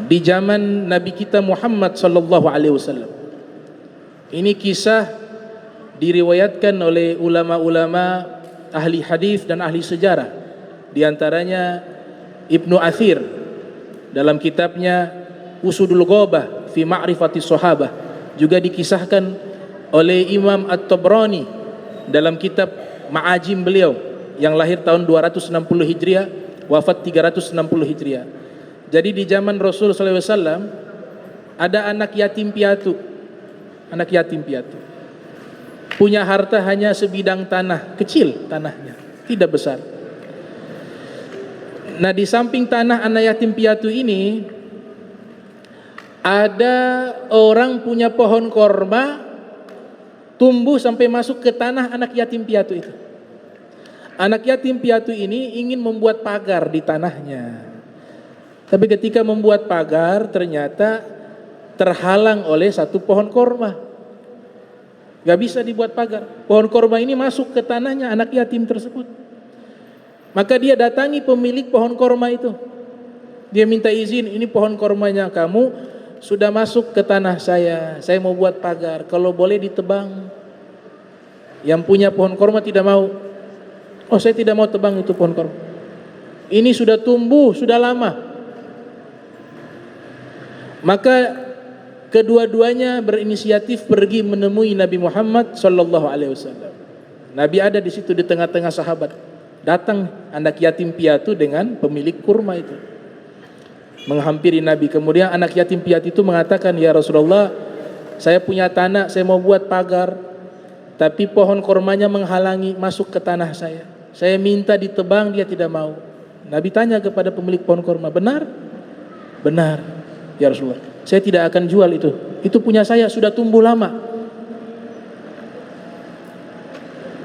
Speaker 2: di zaman Nabi kita Muhammad sallallahu alaihi wasallam. Ini kisah diriwayatkan oleh ulama-ulama ahli hadis dan ahli sejarah. Di antaranya Ibnu Athir dalam kitabnya Usudul Ghabah fi Ma'rifati Sahabah, juga dikisahkan oleh Imam At-Tabrani dalam kitab Ma'ajim beliau yang lahir tahun 260 Hijriah, wafat 360 Hijriah. Jadi di zaman Rasul sallallahu alaihi wasallam ada anak yatim piatu. Anak yatim piatu. Punya harta hanya sebidang tanah, kecil tanahnya, tidak besar. Nah, di samping tanah anak yatim piatu ini ada orang punya pohon korma tumbuh sampai masuk ke tanah anak yatim piatu itu. Anak yatim piatu ini ingin membuat pagar di tanahnya. Tapi ketika membuat pagar ternyata terhalang oleh satu pohon korma. Gak bisa dibuat pagar. Pohon korma ini masuk ke tanahnya anak yatim tersebut. Maka dia datangi pemilik pohon korma itu. Dia minta izin, ini pohon kormanya kamu sudah masuk ke tanah saya mau buat pagar, kalau boleh ditebang. Yang punya pohon korma tidak mau. Oh, saya tidak mau tebang itu pohon korma. Ini sudah tumbuh, sudah lama. Maka kedua-duanya berinisiatif pergi menemui Nabi Muhammad sallallahu alaihi wasallam. Nabi ada di situ di tengah-tengah sahabat. Datang anak yatim piatu dengan pemilik kurma itu. Menghampiri Nabi. Kemudian anak yatim piatu itu mengatakan, "Ya Rasulullah, saya punya tanah, saya mau buat pagar, tapi pohon kormanya menghalangi masuk ke tanah saya. Saya minta ditebang, dia tidak mau." Nabi tanya kepada pemilik pohon korma, "Benar?" "Benar, ya Rasulullah. Saya tidak akan jual itu. Itu punya saya, sudah tumbuh lama.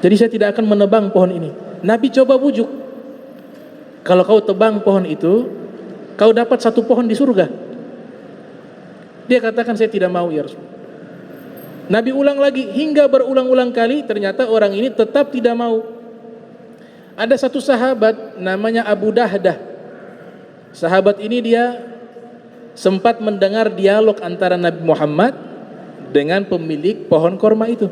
Speaker 2: Jadi saya tidak akan menebang pohon ini." Nabi coba bujuk. "Kalau kau tebang pohon itu, kau dapat satu pohon di surga." Dia katakan, "Saya tidak mau, ya Rasulullah." Nabi ulang lagi hingga berulang-ulang kali, ternyata orang ini tetap tidak mau. Ada satu sahabat namanya Abu Dahdah. Sahabat ini dia sempat mendengar dialog antara Nabi Muhammad dengan pemilik pohon korma itu.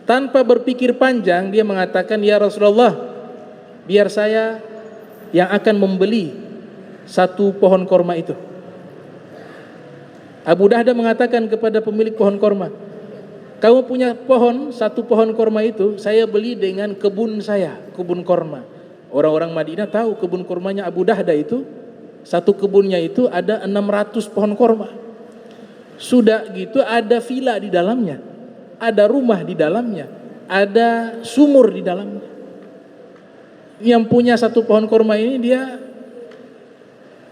Speaker 2: Tanpa berpikir panjang dia mengatakan, "Ya Rasulullah, biar saya yang akan membeli satu pohon korma itu." Abu Dahdah mengatakan kepada pemilik pohon korma, "Kamu punya pohon, satu pohon korma itu saya beli dengan kebun saya, kebun korma." Orang-orang Madinah tahu kebun kormanya Abu Dahdah itu, satu kebunnya itu ada 600 pohon korma. Sudah gitu ada villa di dalamnya, ada rumah di dalamnya, ada sumur di dalamnya. Yang punya satu pohon korma ini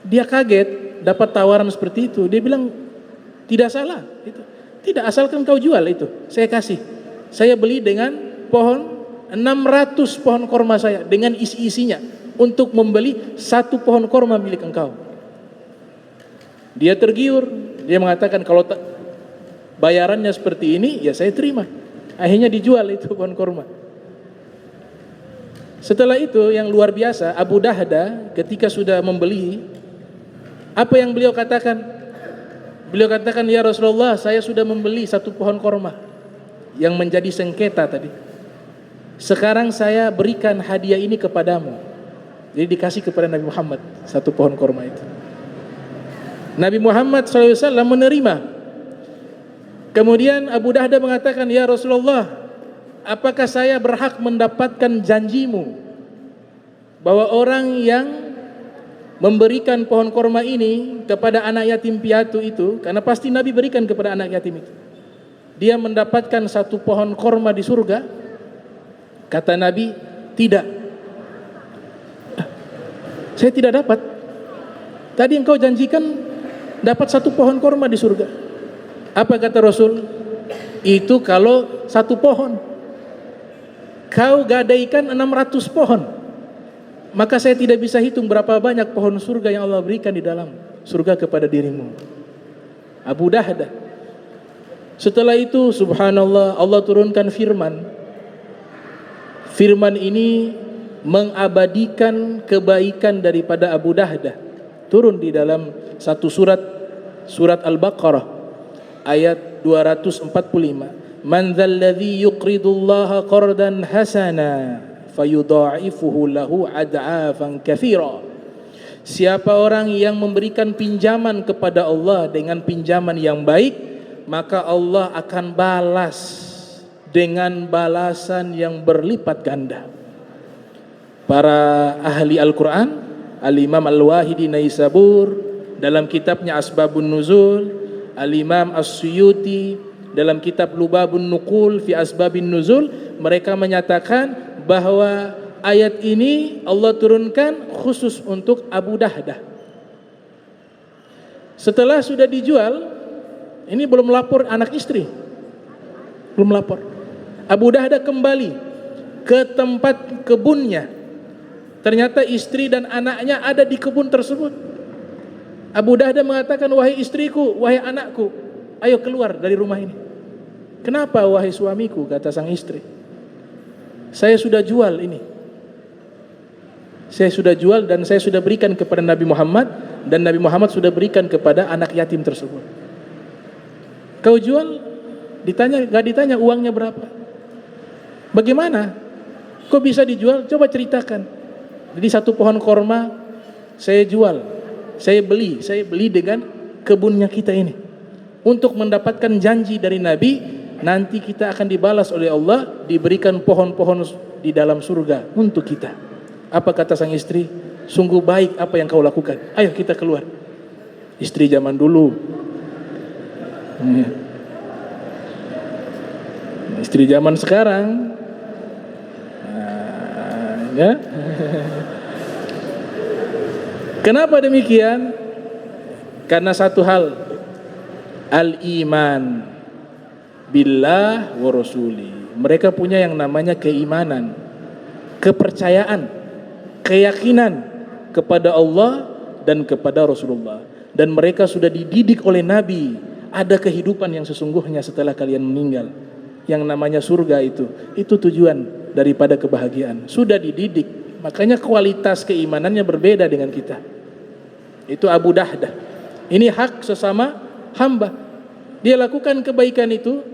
Speaker 2: dia kaget dapat tawaran seperti itu. Dia bilang, "Tidak salah itu. Tidak, asalkan kau jual itu, saya kasih. Saya beli dengan pohon 600 pohon korma saya dengan isi-isinya untuk membeli satu pohon korma milik engkau." Dia tergiur, dia mengatakan, "Kalau bayarannya seperti ini, ya saya terima." Akhirnya dijual itu pohon korma. Setelah itu yang luar biasa, Abu Dahdah ketika sudah membeli, apa yang beliau katakan? Beliau katakan, "Ya Rasulullah, saya sudah membeli satu pohon korma yang menjadi sengketa tadi. Sekarang saya berikan hadiah ini kepadamu." Jadi dikasih kepada Nabi Muhammad satu pohon korma itu. Nabi Muhammad SAW menerima. Kemudian Abu Dahdah mengatakan, "Ya Rasulullah, apakah saya berhak mendapatkan janjimu bahwa orang yang memberikan pohon korma ini kepada anak yatim piatu itu," karena pasti Nabi berikan kepada anak yatim itu, "dia mendapatkan satu pohon korma di surga?" Kata Nabi, tidak. Saya tidak dapat. Tadi engkau janjikan dapat 1 pohon korma di surga. Apa kata Rasul? Itu kalau 1 pohon. Kau gadaikan 600 pohon. Maka saya tidak bisa hitung berapa banyak pohon surga yang Allah berikan di dalam surga kepada dirimu. Abu Dahdah. Setelah itu subhanallah, Allah turunkan firman. Firman ini mengabadikan kebaikan daripada Abu Dahdah. Turun di dalam satu surat Al-Baqarah ayat 245. Man dzalladzi yuqridullaha qardan hasana fayudha'ifuhu lahu ad'afan katsira. Siapa orang yang memberikan pinjaman kepada Allah dengan pinjaman yang baik, maka Allah akan balas dengan balasan yang berlipat ganda. Para ahli Al-Quran, Al-Imam Al-Wahidi Naisabur dalam kitabnya Asbabun Nuzul, Al-Imam As-Suyuti dalam kitab Lubabun Nuqul fi Asbabin Nuzul, mereka menyatakan bahwa ayat ini Allah turunkan khusus untuk Abu Dahdah. Setelah sudah dijual, ini belum lapor anak istri, belum lapor. Abu Dahdah kembali ke tempat kebunnya. Ternyata istri dan anaknya ada di kebun tersebut. Abu Dahdah mengatakan, wahai istriku, wahai anakku, ayo keluar dari rumah ini. Kenapa wahai suamiku? Kata sang istri, saya sudah jual ini. Saya sudah jual dan saya sudah berikan kepada Nabi Muhammad, dan Nabi Muhammad sudah berikan kepada anak yatim tersebut. Kau jual, gak ditanya uangnya berapa. Bagaimana? Kok bisa dijual? Coba ceritakan. Jadi 1 pohon korma saya jual, saya beli dengan kebunnya kita ini. Untuk mendapatkan janji dari Nabi, nanti kita akan dibalas oleh Allah, diberikan pohon-pohon di dalam surga untuk kita. Apa kata sang istri? Sungguh baik apa yang kau lakukan. Ayo kita keluar. Istri zaman dulu. Istri zaman sekarang. Ya. Kenapa demikian? Karena satu hal, al-iman billah wa rasuli. Mereka punya yang namanya keimanan, kepercayaan, keyakinan kepada Allah dan kepada Rasulullah. Dan mereka sudah dididik oleh Nabi, ada kehidupan yang sesungguhnya setelah kalian meninggal. Yang namanya surga itu tujuan daripada kebahagiaan. Sudah dididik, makanya kualitas keimanannya berbeda dengan kita. Itu Abu Dahdah. Ini hak sesama hamba. Dia lakukan kebaikan itu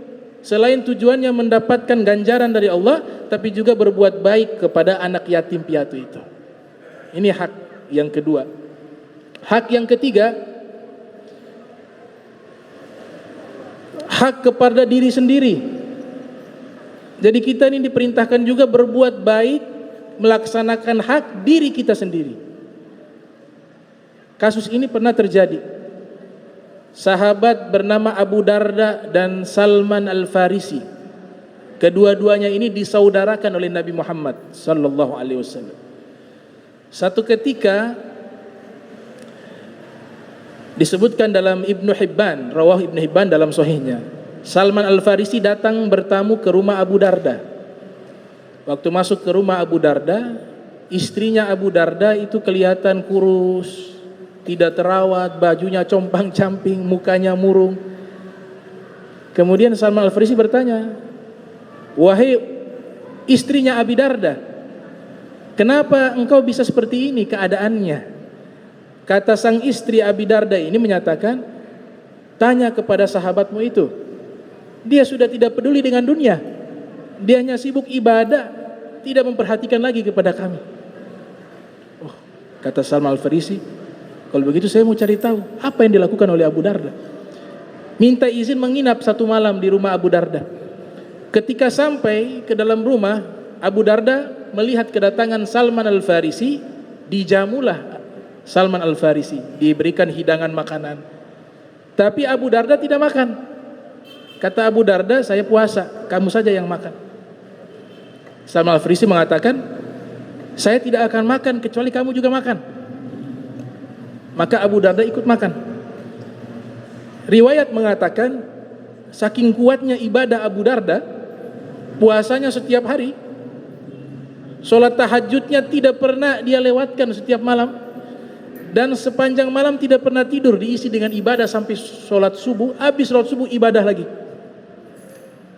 Speaker 2: selain tujuannya mendapatkan ganjaran dari Allah, tapi juga berbuat baik kepada anak yatim piatu itu. Ini hak yang kedua. Hak yang ketiga, hak kepada diri sendiri. Jadi kita ini diperintahkan juga berbuat baik, melaksanakan hak diri kita sendiri. Kasus ini pernah terjadi. Sahabat bernama Abu Darda dan Salman Al-Farisi. Kedua-duanya ini disaudarakan oleh Nabi Muhammad sallallahu alaihi wasallam. Satu ketika disebutkan dalam Ibnu Hibban, rawah Ibnu Hibban dalam sahihnya, Salman Al-Farisi datang bertamu ke rumah Abu Darda. Waktu masuk ke rumah Abu Darda, istrinya Abu Darda itu kelihatan kurus, tidak terawat, bajunya compang-camping, mukanya murung. Kemudian Salman Al-Farisi bertanya, wahai istrinya Abi Darda, kenapa engkau bisa seperti ini keadaannya? Kata sang istri Abi Darda ini menyatakan, tanya kepada sahabatmu itu. Dia sudah tidak peduli dengan dunia. Dia hanya sibuk ibadah, tidak memperhatikan lagi kepada kami. Oh, kata Salman Al-Farisi, kalau begitu saya mau cari tahu apa yang dilakukan oleh Abu Darda. Minta izin menginap 1 malam di rumah Abu Darda. Ketika sampai ke dalam rumah, Abu Darda melihat kedatangan Salman Al-Farisi, dijamulah Salman Al-Farisi, diberikan hidangan makanan. Tapi Abu Darda tidak makan. Kata Abu Darda, saya puasa, kamu saja yang makan. Salman Al-Farisi mengatakan, saya tidak akan makan kecuali kamu juga makan. Maka Abu Darda ikut makan. Riwayat mengatakan, saking kuatnya ibadah Abu Darda, puasanya setiap hari, sholat tahajudnya tidak pernah dia lewatkan setiap malam, dan sepanjang malam tidak pernah tidur, diisi dengan ibadah sampai sholat subuh. Habis sholat subuh ibadah lagi,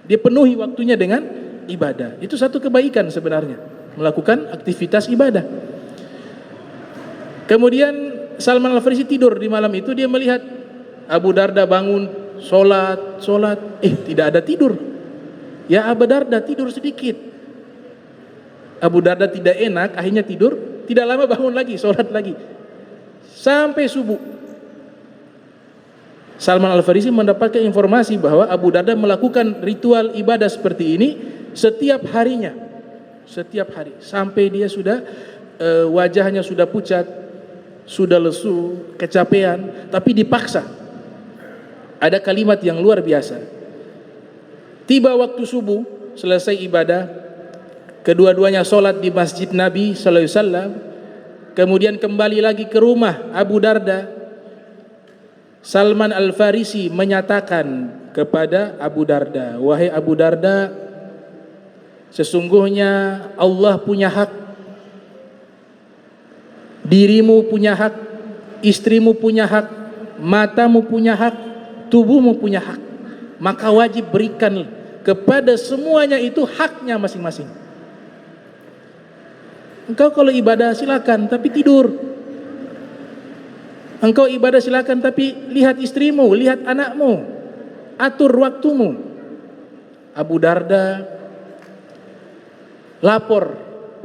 Speaker 2: dia penuhi waktunya dengan ibadah. Itu satu kebaikan sebenarnya, melakukan aktivitas ibadah. Kemudian Salman Al-Farisi tidur di malam itu, dia melihat Abu Darda bangun, sholat, tidak ada tidur. Ya Abu Darda, tidur sedikit. Abu Darda tidak enak, akhirnya tidur. Tidak lama bangun lagi, sholat lagi, sampai subuh. Salman Al-Farisi mendapatkan informasi bahwa Abu Darda melakukan ritual ibadah seperti ini setiap harinya, setiap hari, sampai dia sudah wajahnya sudah pucat, sudah lesu, kecapean, tapi dipaksa. Ada kalimat yang luar biasa. Tiba waktu subuh, selesai ibadah, kedua-duanya sholat di masjid Nabi sallallahu alaihi wasallam. Kemudian kembali lagi ke rumah Abu Darda. Salman Al-Farisi menyatakan kepada Abu Darda, wahai Abu Darda, sesungguhnya Allah punya hak, dirimu punya hak, istrimu punya hak, matamu punya hak, tubuhmu punya hak. Maka wajib berikan kepada semuanya itu haknya masing-masing. Engkau kalau ibadah silakan, tapi tidur. Engkau ibadah silakan, tapi lihat istrimu, lihat anakmu, atur waktumu. Abu Darda lapor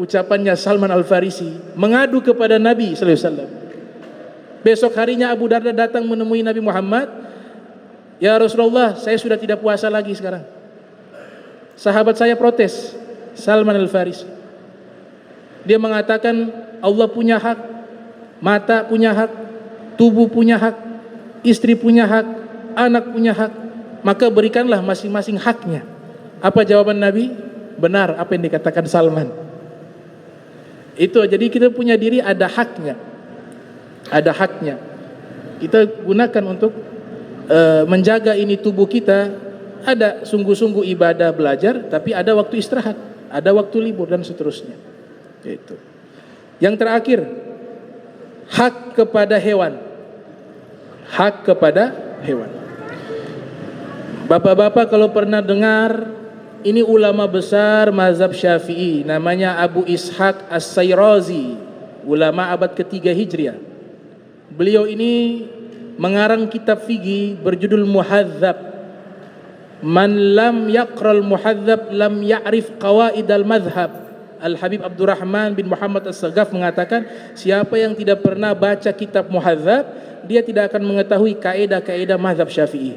Speaker 2: ucapannya Salman Al-Farisi, mengadu kepada Nabi sallallahu alaihi wasallam. Besok harinya Abu Darda datang menemui Nabi Muhammad. Ya Rasulullah, saya sudah tidak puasa lagi sekarang. Sahabat saya protes. Salman Al-Farisi, dia mengatakan Allah punya hak, mata punya hak, tubuh punya hak, istri punya hak, anak punya hak, maka berikanlah masing-masing haknya. Apa jawaban Nabi? Benar apa yang dikatakan Salman. Itu, jadi kita punya diri ada haknya, ada haknya. Kita gunakan untuk menjaga ini tubuh kita. Ada sungguh-sungguh ibadah belajar, tapi ada waktu istirahat, ada waktu libur dan seterusnya. Itu. Yang terakhir, hak kepada hewan. Hak kepada hewan. Bapak-bapak kalau pernah dengar, ini ulama besar mazhab Syafi'i, namanya Abu Ishaq As-Sayrazi, ulama abad ketiga Hijriah. Beliau ini mengarang kitab fikih berjudul Muhadzab. Man lam yaqral muhadzab lam ya'rif qawaid al-madhhab. Al-Habib Abdurrahman bin Muhammad As-Sagaf mengatakan, siapa yang tidak pernah baca kitab Muhadzab, dia tidak akan mengetahui kaidah-kaidah mazhab Syafi'i.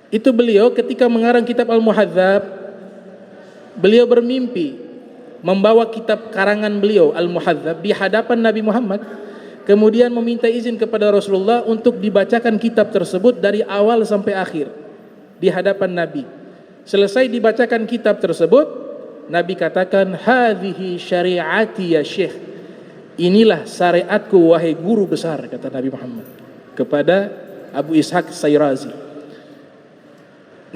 Speaker 2: Itu beliau ketika mengarang kitab Al-Muhadzab, beliau bermimpi membawa kitab karangan beliau Al-Muhadzab di hadapan Nabi Muhammad, kemudian meminta izin kepada Rasulullah untuk dibacakan kitab tersebut dari awal sampai akhir di hadapan Nabi. Selesai dibacakan kitab tersebut, Nabi katakan, hadhihi syariati ya syekh, inilah syariatku wahai guru besar, kata Nabi Muhammad kepada Abu Ishaq Sayrazi.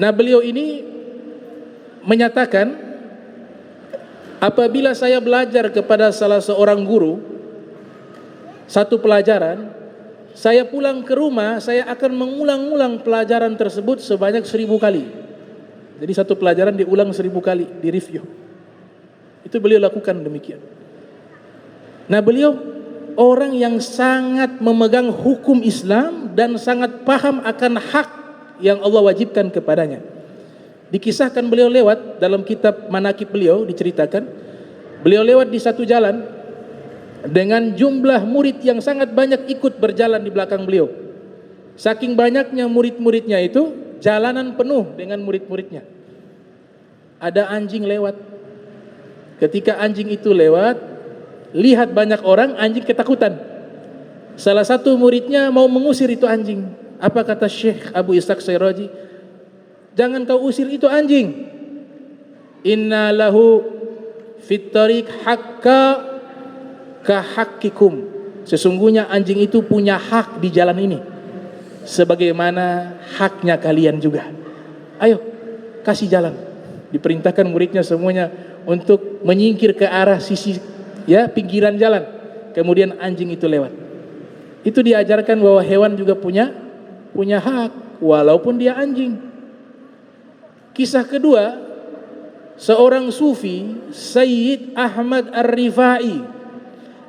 Speaker 2: Nah, beliau ini menyatakan, apabila saya belajar kepada salah seorang guru satu pelajaran, saya pulang ke rumah, saya akan mengulang-ulang pelajaran tersebut sebanyak 1000 kali. Jadi satu pelajaran diulang 1000 kali, di review. Itu beliau lakukan demikian. Nah, beliau orang yang sangat memegang hukum Islam dan sangat paham akan hak yang Allah wajibkan kepadanya. Dikisahkan beliau lewat dalam kitab manaqib beliau, diceritakan beliau lewat di satu jalan dengan jumlah murid yang sangat banyak ikut berjalan di belakang beliau. Saking banyaknya murid-muridnya itu, jalanan penuh dengan murid-muridnya. Ada anjing lewat. Ketika anjing itu lewat, lihat banyak orang, anjing ketakutan. Salah satu muridnya mau mengusir itu anjing. Apa kata Syekh Abu Ishaq Sayrazi? Jangan kau usir itu anjing. inna lahu fit tariq hakka ka hakkikum. Sesungguhnya anjing itu punya hak di jalan ini sebagaimana haknya kalian juga. Ayo kasih jalan. Diperintahkan muridnya semuanya untuk menyingkir ke arah sisi pinggiran jalan. Kemudian anjing itu lewat. Itu diajarkan bahwa hewan juga punya hak walaupun dia anjing. Kisah kedua, seorang sufi Sayyid Ahmad Ar-Rifai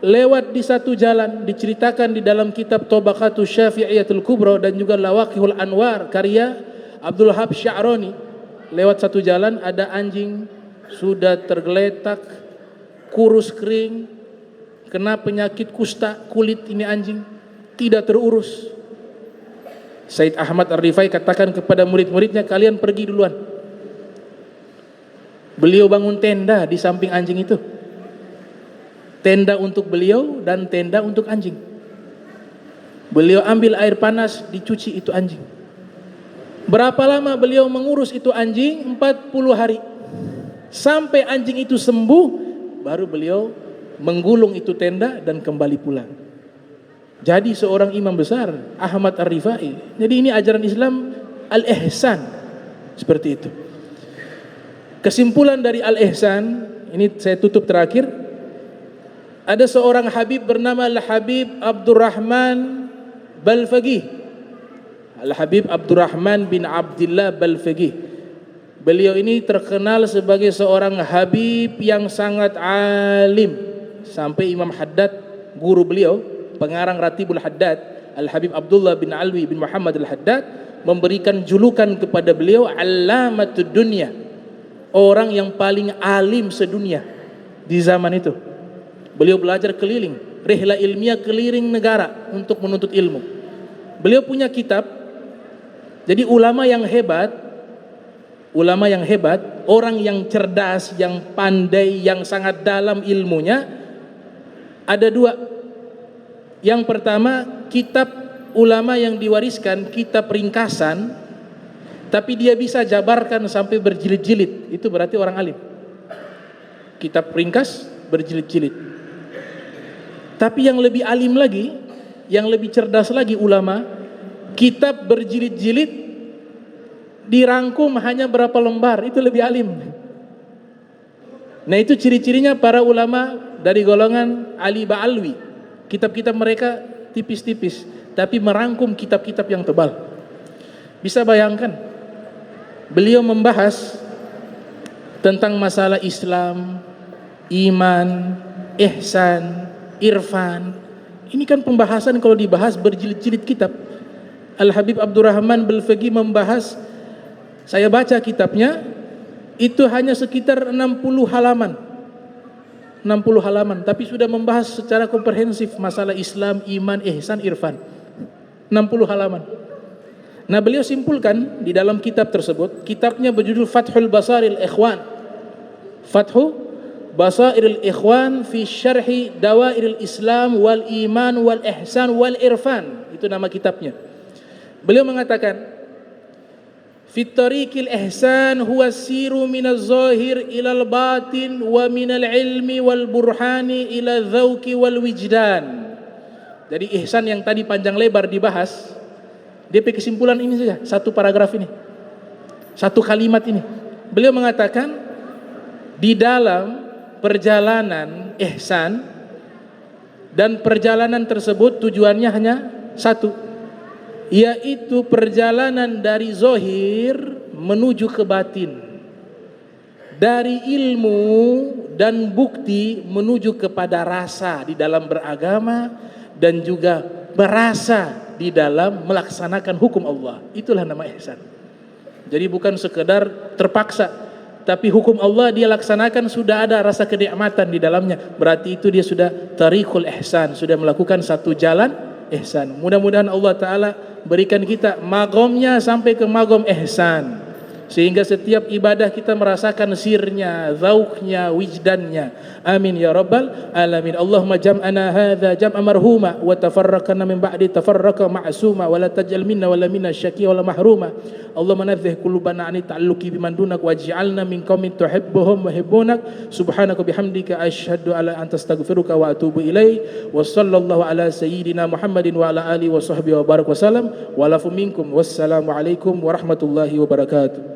Speaker 2: lewat di satu jalan, diceritakan di dalam kitab Tabaqatus Syafi'iyatul Kubra dan juga Lawaqihul Anwar karya Abdul Wahab Sya'rani. Lewat satu jalan ada anjing sudah tergeletak, kurus kering, kena penyakit kusta kulit, ini anjing tidak terurus. Said Ahmad Ar-Rifai katakan kepada murid-muridnya, kalian pergi duluan. Beliau bangun tenda di samping anjing itu. Tenda untuk beliau dan tenda untuk anjing. Beliau ambil air panas, dicuci itu anjing. Berapa lama beliau mengurus itu anjing? 40 hari. Sampai anjing itu sembuh, baru beliau menggulung itu tenda dan kembali pulang. Jadi seorang imam besar, Ahmad Ar-Rifai. Jadi ini ajaran Islam al-ihsan. Seperti itu. Kesimpulan dari al-ihsan, ini saya tutup terakhir. Ada seorang Habib bernama Al-Habib Abdurrahman Balfaqih. Al-Habib Abdurrahman bin Abdullah Balfaqih. Beliau ini terkenal sebagai seorang Habib yang sangat alim. Sampai Imam Haddad, guru beliau, pengarang Ratibul Haddad, Al-Habib Abdullah bin Alwi bin Muhammad Al-Haddad, memberikan julukan kepada beliau Allamatud Dunya, orang yang paling alim sedunia di zaman itu. Beliau belajar keliling, rihla ilmiah keliling negara untuk menuntut ilmu. Beliau punya kitab. Jadi ulama yang hebat, orang yang cerdas, yang pandai, yang sangat dalam ilmunya, ada dua. Yang pertama, kitab ulama yang diwariskan, kitab ringkasan, tapi dia bisa jabarkan sampai berjilid-jilid. Itu berarti orang alim. Kitab ringkas berjilid-jilid. Tapi yang lebih alim lagi, yang lebih cerdas lagi ulama, kitab berjilid-jilid dirangkum hanya berapa lembar, itu lebih alim. Nah itu ciri-cirinya para ulama dari golongan Ali Ba'alwi. Kitab-kitab mereka tipis-tipis, tapi merangkum kitab-kitab yang tebal. Bisa bayangkan, beliau membahas tentang masalah Islam, iman, ihsan, irfan. Ini kan pembahasan kalau dibahas berjilid-jilid kitab. Al-Habib Abdurrahman Balfaqih membahas, saya baca kitabnya, itu hanya sekitar 60 halaman. 60 halaman, tapi sudah membahas secara komprehensif masalah Islam, iman, ihsan, irfan. 60 halaman. Nah beliau simpulkan di dalam kitab tersebut, kitabnya berjudul Fathul Basaril Ikhwan. Fathu Basairil Ikhwan fi syarhi dawairil Islam wal iman wal ihsan wal irfan. Itu nama kitabnya. Beliau mengatakan, fit tariqil ihsan huwa siru minaz zahir ilal batin wa minal ilmi wal burhani ila dzauqi wal wijdan. Jadi ihsan yang tadi panjang lebar dibahas, DP kesimpulan ini saja, satu paragraf ini, satu kalimat ini. Beliau mengatakan, di dalam perjalanan ihsan, dan perjalanan tersebut tujuannya hanya satu, yaitu perjalanan dari zahir menuju ke batin, dari ilmu dan bukti menuju kepada rasa di dalam beragama dan juga berasa di dalam melaksanakan hukum Allah. Itulah nama ihsan. Jadi bukan sekedar terpaksa, tapi hukum Allah dia laksanakan, sudah ada rasa kenikmatan di dalamnya. Berarti itu dia sudah tariqul ihsan, sudah melakukan satu jalan ihsan. Mudah-mudahan Allah Ta'ala berikan kita magomnya sampai ke magom ihsan. sehingga setiap ibadah kita merasakan sirnya, zauknya, wijdannya. Amin ya rabbal alamin. Allahumma jam'ana hadza jam'a marhuma wa tafarraqana min ba'di tafarraqa ma'suma wa la taj'al minna wa la minna syaqiyya wa la mahruma. Allahumma nadhih qulubana an ta'alluqi biman dunak waj'alna min qaumin tuhibbuhum wa yuhibbunak. Subhanaka bihamdika asyhadu alla anta astaghfiruka wa atubu ilaik. Wa sallallahu ala sayyidina Muhammadin wa ala alihi wa sahbihi wa barak wasallam. Wa lafu minkum. Wassalamu alaikum warahmatullahi wabarakatuh.